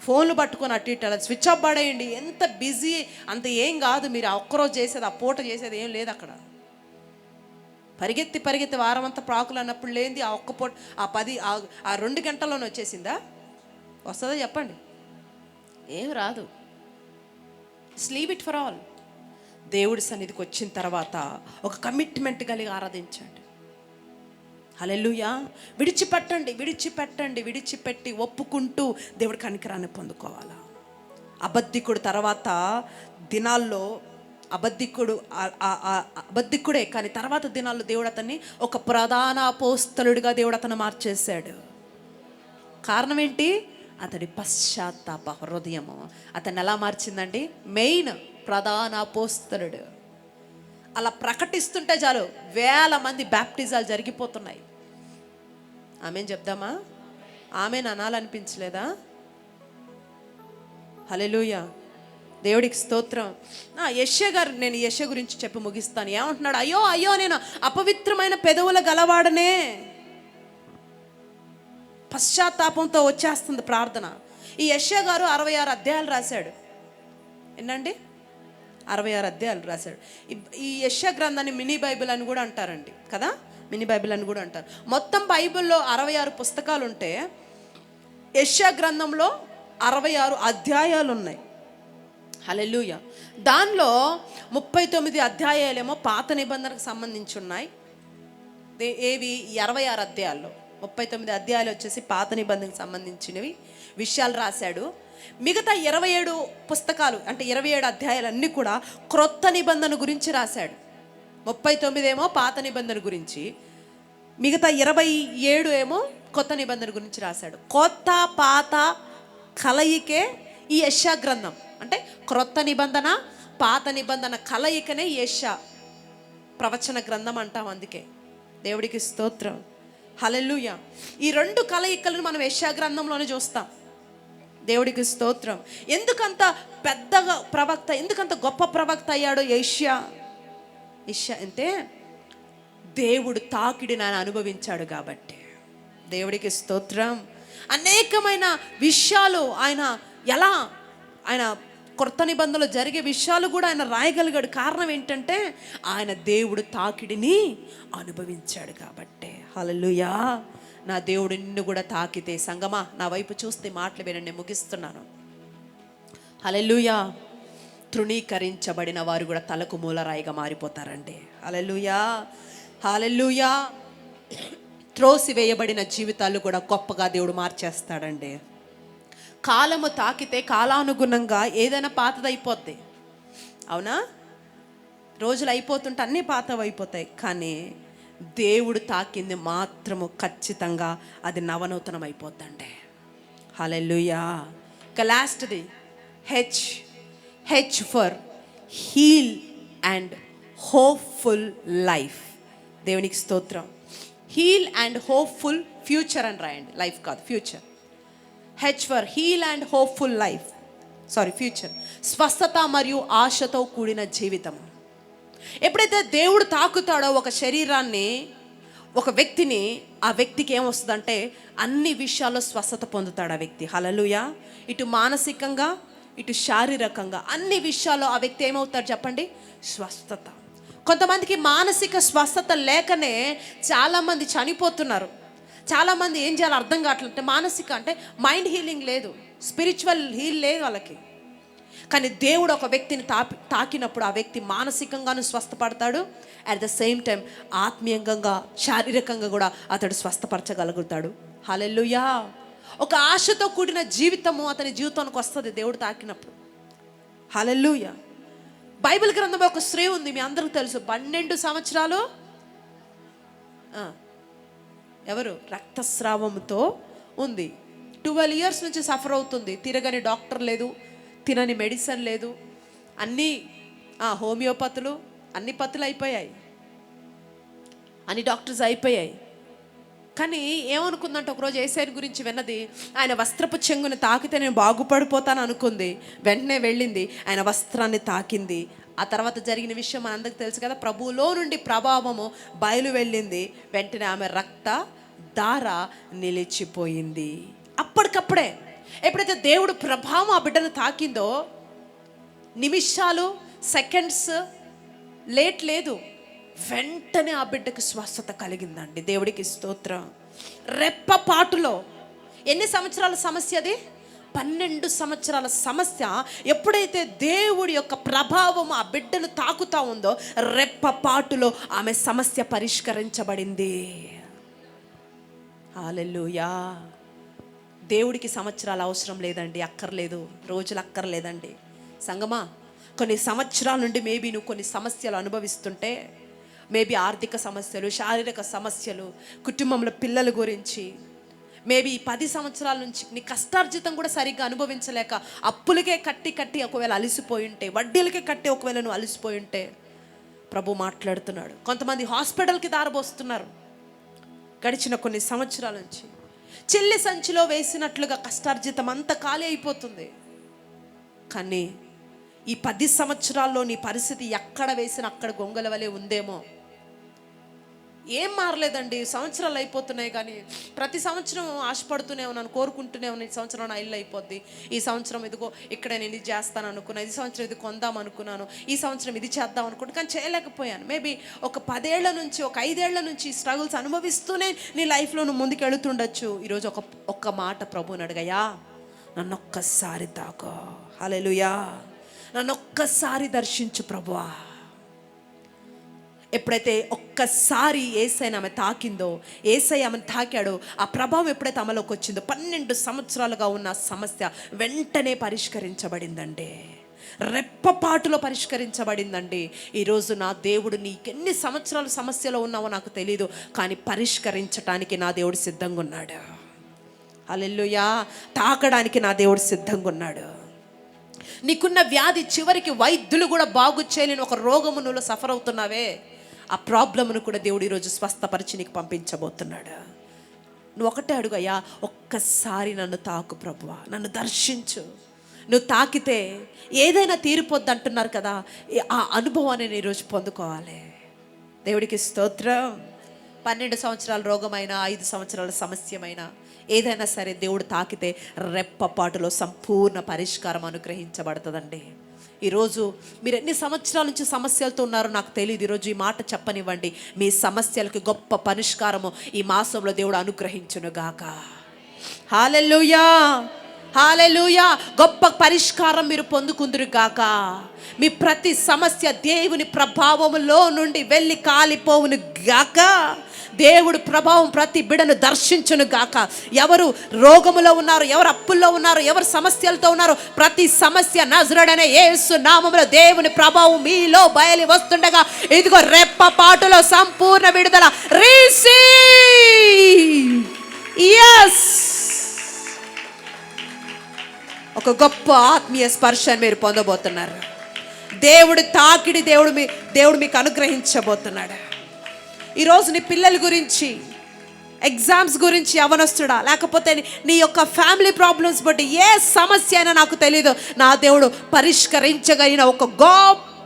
ఫోన్లు పట్టుకొని అటు ఇటు అలా స్విచ్ ఆఫ్ పడేయండి. ఎంత బిజీ అంత ఏం కాదు. మీరు ఒక్కరోజు చేసేది, ఆ పూట చేసేది ఏం లేదు అక్కడ. పరిగెత్తి వారం అంతా ప్రాకులు అన్నప్పుడు లేనిది ఆ ఒక్క పూట, ఆ 2 గంటల్లోనే వచ్చేసిందా? వస్తుందా చెప్పండి? ఏం రాదు. Leave it for all. దేవుడి సన్నిధికి వచ్చిన తర్వాత ఒక కమిట్మెంట్ కలిగి ఆరాధించండి. హల్లెలూయా. విడిచిపెట్టి ఒప్పుకుంటూ దేవుడి కనికరాన్ని పొందుకోవాలా. అబద్ధికుడు తర్వాత దినాల్లో అబద్ధికుడే, కానీ తర్వాత దినాల్లో దేవుడు అతన్ని ఒక ప్రధాన అపోస్తలుడిగా దేవుడు అతను మార్చేశాడు. కారణం ఏంటి? అతడి పశ్చాత్తాప హృదయము అతన్ని ఎలా మార్చిందండి? మెయిన్ ప్రధాన అపోస్తలుడు. అలా ప్రకటిస్తుంటే చాలు వేల మంది బ్యాప్టిజాలు జరిగిపోతున్నాయి. ఆమెన్ చెప్దామా? ఆమెన్ అనాలనిపించలేదా? హల్లెలూయా. దేవుడికి స్తోత్రం. యెషయా గారు, నేను యెషయా గురించి చెప్పి ముగిస్తాను. ఏమంటున్నాడు? అయ్యో నేను అపవిత్రమైన పెదవుల గలవాడనే. పశ్చాత్తాపంతో వచ్చేస్తుంది ప్రార్థన. ఈ యెషయా గారు 66 అధ్యాయాలు రాశాడు. ఏంటండి? 66 అధ్యాయాలు రాశాడు. ఈ యెషయా గ్రంథాన్ని మినీ బైబిల్ అని కూడా అంటారండి కదా. మినీ బైబిల్ అని కూడా అంటారు. మొత్తం బైబిల్లో 66 పుస్తకాలు ఉంటే యెషయా గ్రంథంలో 66 అధ్యాయాలు ఉన్నాయి. హల్లెలూయా. దానిలో 39 అధ్యాయాలేమో పాత నిబంధనకు సంబంధించి ఉన్నాయి. ఏవి? 66 అధ్యాయాల్లో 39 అధ్యాయాలు వచ్చేసి పాత నిబంధనకు సంబంధించినవి విషయాలు రాశాడు. మిగతా 27 పుస్తకాలు అంటే 27 అధ్యాయాలన్నీ కూడా క్రొత్త నిబంధన గురించి రాశాడు. 39 ఏమో పాత నిబంధన గురించి, మిగతా 27 ఏమో కొత్త నిబంధన గురించి రాశాడు. కొత్త పాత కలయికే ఈ యెషయా గ్రంథం. అంటే క్రొత్త నిబంధన, పాత నిబంధన కలయికనే యెషయా ప్రవచన గ్రంథం అంటాం. అందుకే దేవుడికి స్తోత్రం. హల్లెలూయా. ఈ 2 కలయికలను మనం యెషయా గ్రంథంలోనే చూస్తాం. దేవుడికి స్తోత్రం. ఎందుకంత పెద్దగా ప్రవక్త, ఎందుకంత గొప్ప ప్రవక్త అయ్యాడో యెషయా అంటే దేవుడు తాకిడిని ఆయన అనుభవించాడు కాబట్టి. దేవుడికి స్తోత్రం. అనేకమైన విషయాలు ఆయన కొత్త నిబంధనలో జరిగే విషయాలు కూడా ఆయన రాయగలిగాడు. కారణం ఏంటంటే ఆయన దేవుడు తాకిడిని అనుభవించాడు కాబట్టి. హల్లెలూయా. నా దేవుడు నిన్ను కూడా తాకితే, సంగమా నా వైపు చూస్తే మాటలు వినండి, ముగిస్తున్నాను. హల్లెలూయా. తృణీకరించబడిన వారు కూడా తలకు మూలరాయిగా మారిపోతారండి. హల్లెలూయా. త్రోసివేయబడిన జీవితాలు కూడా గొప్పగా దేవుడు మార్చేస్తాడండి. కాలము తాకితే కాలానుగుణంగా ఏదైనా పాతదైపోద్ది. అవునా? రోజులు అయిపోతుంటే అన్నీ పాతవైపోతాయి. కానీ దేవుడు తాకింది మాత్రము ఖచ్చితంగా అది నవనూతనం అయిపోద్దండి. హల్లెలూయా. ఇక లాస్ట్ది H for heal and hopeful life. దేవునికి స్తోత్రం. హీల్ అండ్ హోప్ఫుల్ ఫ్యూచర్ అని రాయండి. లైఫ్ కాదు, future. H for heal and hopeful life, future. స్వస్థత మరియు ఆశతో కూడిన జీవితం. ఎప్పుడైతే దేవుడు తాకుతాడో ఒక శరీరాన్ని, ఒక వ్యక్తిని, ఆ వ్యక్తికి ఏమొస్తుందంటే అన్ని విషయాల్లో స్వస్థత పొందుతాడు ఆ వ్యక్తి. హల్లెలూయా. ఇటు మానసికంగా, ఇటు శారీరకంగా అన్ని విషయాల్లో ఆ వ్యక్తి ఏమవుతాడు చెప్పండి? స్వస్థత. కొంతమందికి మానసిక స్వస్థత లేకనే చాలామంది చనిపోతున్నారు. చాలామంది ఏం చేయాలో అర్థం కావట్లేదు. మానసిక అంటే మైండ్ హీలింగ్ లేదు, స్పిరిచువల్ హీల్ లేదు వాళ్ళకి. కానీ దేవుడు ఒక వ్యక్తిని తాకినప్పుడు ఆ వ్యక్తి మానసికంగాను స్వస్థపడతాడు, అట్ ద సేమ్ టైం ఆత్మీయంగా, శారీరకంగా కూడా అతడు స్వస్థపరచగలుగుతాడు. హల్లెలూయా. ఒక ఆశతో కూడిన జీవితము అతని జీవితానికి వస్తుంది దేవుడు తాకినప్పుడు. హల్లెలూయా. బైబిల్ గ్రంథంలో ఒక స్త్రీ ఉంది, మీ అందరికీ తెలుసు. 12 సంవత్సరాలు ఎవరు? రక్తస్రావంతో ఉంది. 12 years నుంచి సఫర్ అవుతుంది. తిరగని డాక్టర్ లేదు, తినని మెడిసిన్ లేదు, అన్నీ హోమియోపతులు, అన్ని పత్తులు అయిపోయాయి, అన్ని డాక్టర్స్ అయిపోయాయి. కానీ ఏమనుకుందంటే ఒకరోజు యేసయ్య గురించి విన్నది, ఆయన వస్త్రపు చెంగుని తాకితే నేను బాగుపడిపోతాను అనుకుంది. వెంటనే వెళ్ళింది, ఆయన వస్త్రాన్ని తాకింది. ఆ తర్వాత జరిగిన విషయం మనందరికీ తెలుసు కదా. ప్రభువులో నుండి ప్రభావము బయలు వెళ్ళింది. వెంటనే ఆమె రక్త ధార నిలిచిపోయింది. అప్పటికప్పుడే ఎప్పుడైతే దేవుడు ప్రభావం ఆ బిడ్డను తాకిందో, నిమిషాలు, సెకండ్స్ లేట్ లేదు, వెంటనే ఆ బిడ్డకు స్వస్థత కలిగిందండి. దేవుడికి స్తోత్రం. రెప్పపాటులో. ఎన్ని సంవత్సరాల సమస్య అది? 12 సంవత్సరాల సమస్య. ఎప్పుడైతే దేవుడి యొక్క ప్రభావం ఆ బిడ్డను తాకుతా ఉందో, రెప్పపాటులో ఆమె సమస్య పరిష్కరించబడింది. హల్లెలూయా. దేవుడికి సంవత్సరాలు అవసరం లేదండి, అక్కర్లేదు, రోజులు అక్కర్లేదండి. సంగమా, కొన్ని సంవత్సరాల నుండి మేబీ నువ్వు కొన్ని సమస్యలు అనుభవిస్తుంటే, మేబీ ఆర్థిక సమస్యలు, శారీరక సమస్యలు, కుటుంబంలో పిల్లల గురించి, మేబీ 10 సంవత్సరాల నుంచి నీ కష్టార్జితం కూడా సరిగ్గా అనుభవించలేక అప్పులకే కట్టి ఒకవేళ అలసిపోయి ఉంటే, వడ్డీలకే కట్టి ఒకవేళ నువ్వు అలసిపోయి ఉంటే, ప్రభు మాట్లాడుతున్నాడు. కొంతమంది హాస్పిటల్కి దారబోస్తున్నారు గడిచిన కొన్ని సంవత్సరాల నుంచి. చిల్లి సంచిలో వేసినట్లుగా కష్టార్జితం అంతా ఖాళీ అయిపోతుంది. కానీ ఈ 10 సంవత్సరాల్లో నీ పరిస్థితి ఎక్కడ వేసినా అక్కడ గొంగల వలె ఉందేమో. ఏం మారలేదండి, సంవత్సరాలు అయిపోతున్నాయి. కానీ ప్రతి సంవత్సరం ఆశపడుతూనే ఉన్నాను, కోరుకుంటూనే ఉన్నాను, ఈ సంవత్సరం నా ఇల్లు అయిపోద్ది, ఈ సంవత్సరం ఇదిగో ఇక్కడ నేను ఇది చేస్తాను అనుకున్నాను, ఈ సంవత్సరం ఇది కొందాం అనుకున్నాను, ఈ సంవత్సరం ఇది చేద్దాం అనుకుంటున్నాను, కానీ చేయలేకపోయాను. మేబీ ఒక 10 ఏళ్ల నుంచి, ఒక 5 ఏళ్ల నుంచి స్ట్రగుల్స్ అనుభవిస్తూనే నీ లైఫ్లో నువ్వు ముందుకు వెళుతుండొచ్చు. ఈరోజు ఒక్క మాట ప్రభువుని అడగయ్యా, నన్ను ఒక్కసారి తాకో. హల్లెలూయా. నన్ను ఒక్కసారి దర్శించు ప్రభువా. ఎప్పుడైతే ఒక్కసారి యేసయ్య ఆమె తాకిందో, యేసయ్య ఆమెను తాకాడో, ఆ ప్రభావం ఎప్పుడైతే అమలోకి వచ్చిందో, 12 సంవత్సరాలుగా ఉన్న సమస్య వెంటనే పరిష్కరించబడిందండి. రెప్పపాటులో పరిష్కరించబడిందండి. ఈరోజు నా దేవుడు నీకెన్ని సంవత్సరాలు సమస్యలో ఉన్నావో నాకు తెలీదు, కానీ పరిష్కరించటానికి నా దేవుడు సిద్ధంగా ఉన్నాడు. హల్లెలూయా. తాకడానికి నా దేవుడు సిద్ధంగా ఉన్నాడు. నీకున్న వ్యాధి చివరికి వైద్యులు కూడా బాగు చేయలేని ఒక రోగము నువ్వు సఫర్ అవుతున్నావే, ఆ ప్రాబ్లమ్ను కూడా దేవుడు ఈరోజు స్వస్థపరిచి నీకు పంపించబోతున్నాడు. నువ్వు ఒకటే అడుగయ్యా, ఒక్కసారి నన్ను తాకు ప్రభువా, నన్ను దర్శించు. నువ్వు తాకితే ఏదైనా తీరిపోద్ది అంటున్నారు కదా, ఆ అనుభవాన్ని నేను ఈరోజు పొందుకోవాలి. దేవుడికి స్తోత్రం. 12 సంవత్సరాల రోగమైన, 5 సంవత్సరాల సమస్యమైన, ఏదైనా సరే దేవుడు తాకితే రెప్పపాటులో సంపూర్ణ పరిష్కారం అనుగ్రహించబడుతుందండి. ఈరోజు మీరు ఎన్ని సంవత్సరాల నుంచి సమస్యలతో ఉన్నారో నాకు తెలియదు. ఈరోజు ఈ మాట చెప్పనివ్వండి, మీ సమస్యలకి గొప్ప పరిష్కారము ఈ మాసంలో దేవుడు అనుగ్రహించును గాక. హల్లెలూయా. హల్లెలూయా. గొప్ప పరిష్కారం మీరు పొందుకుందురు గాక. మీ ప్రతి సమస్య దేవుని ప్రభావములో నుండి వెళ్ళి కాలిపోవును గాక. దేవుడు ప్రభావం ప్రతి బిడ్డను దర్శించును గాక. ఎవరు రోగములో ఉన్నారు, ఎవరు అప్పుల్లో ఉన్నారు, ఎవరు సమస్యలతో ఉన్నారు, ప్రతి సమస్య నజరేయుడైన యేసు నామములో దేవుని ప్రభావం మీలో బయలు వస్తుండగా, ఇదిగో రెప్పపాటులో సంపూర్ణ విడుదల. రిసీవ్. yes. ఒక గొప్ప ఆత్మీయ స్పర్శను మీరు పొందబోతున్నారు. దేవుడు తాకిడి దేవుడు మీకు అనుగ్రహించబోతున్నాడు. ఈరోజు నీ పిల్లల గురించి, ఎగ్జామ్స్ గురించి, యవనస్తుడా, లేకపోతే నీ యొక్క ఫ్యామిలీ ప్రాబ్లమ్స్ బట్టి ఏ సమస్య అయినా నాకు తెలీదు, నా దేవుడు పరిష్కరించగలిగిన ఒక గొప్ప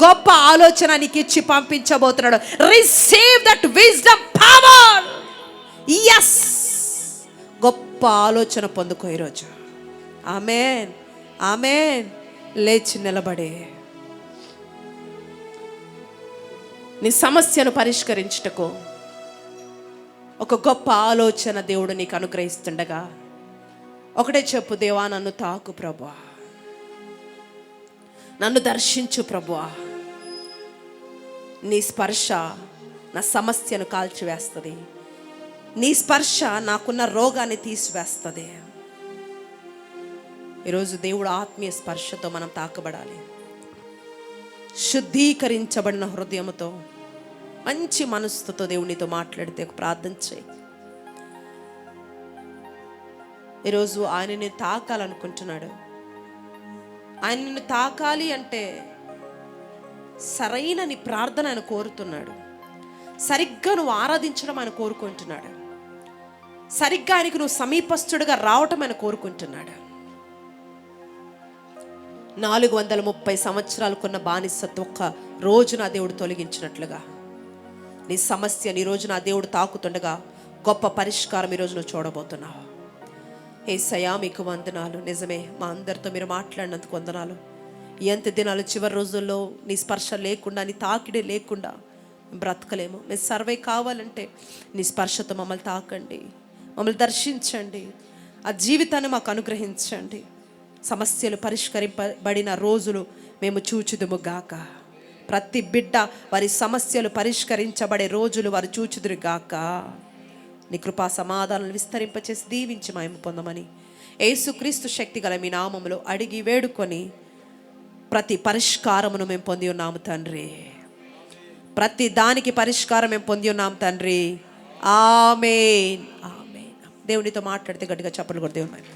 గొప్ప ఆలోచన నీకు ఇచ్చి పంపించబోతున్నాడు. Receive that wisdom power. Yes, గొప్ప ఆలోచన పొందుకో ఈరోజు. ఆమేన్, ఆమేన్. లేచి నిలబడే నీ సమస్యను పరిష్కరించుటకు ఒక గొప్ప ఆలోచన దేవుడు నీకు అనుగ్రహిస్తుండగా ఒకటే చెప్పు, దేవా నన్ను తాకు ప్రభువా, నన్ను దర్శించు ప్రభువా. నీ స్పర్శ నా సమస్యను కాల్చివేస్తుంది. నీ స్పర్శ నాకున్న రోగాన్ని తీసివేస్తుంది. ఈరోజు దేవుడు ఆత్మీయ స్పర్శతో మనం తాకబడాలి. శుద్ధీకరించబడిన హృదయంతో మంచి మనసుతో దేవునితో మాట్లాడితే ఒక ప్రార్థన చేయి. ఈరోజు ఆయన నిన్ను తాకాలనుకుంటున్నాడు. ఆయన నిన్ను తాకాలి అంటే సరైన నీ ప్రార్థన ఆయన కోరుతున్నాడు. సరిగ్గా నువ్వు ఆరాధించడం ఆయన కోరుకుంటున్నాడు. సరిగ్గా ఆయనకు నువ్వు సమీపస్తుడిగా రావటం ఆయన కోరుకుంటున్నాడు. 430 సంవత్సరాలకున్న బానిసత్వం ఒక్క రోజు నా దేవుడు తొలగించినట్లుగా నీ సమస్య నీ రోజు నా దేవుడు తాకుతుండగా గొప్ప పరిష్కారం ఈరోజు నువ్వు చూడబోతున్నావు. యేసయ్యా మీకు వందనాలు. నిజమే, మా అందరితో మీరు మాట్లాడినందుకు వందనాలు. ఎంత దినాలు చివరి రోజుల్లో నీ స్పర్శ లేకుండా, నీ తాకిడే లేకుండా మేము బ్రతకలేము. మేము సర్వే కావాలంటే నీ స్పర్శతో మమ్మల్ని తాకండి, మమ్మల్ని దర్శించండి, ఆ జీవితాన్ని మాకు అనుగ్రహించండి. సమస్యలు పరిష్కరింపబడిన రోజులు మేము చూచుదుము గాక. ప్రతి బిడ్డ వారి సమస్యలు పరిష్కరించబడే రోజులు వారు చూచుదురు గాక. నీ కృపా సమాధానాలు విస్తరింపచేసి దీవించి మహిమ పొందమని యేసుక్రీస్తు శక్తి గల మీ నామములో అడిగి వేడుకొని ప్రతి పరిష్కారమును మేము పొంది ఉన్నాము తండ్రి. ప్రతి దానికి పరిష్కారం మేము పొంది ఉన్నాము తండ్రి. ఆమేన్, ఆమేన్. దేవునితో మాట్లాడితే గట్టిగా చప్పట్లు కొడు దేవుని.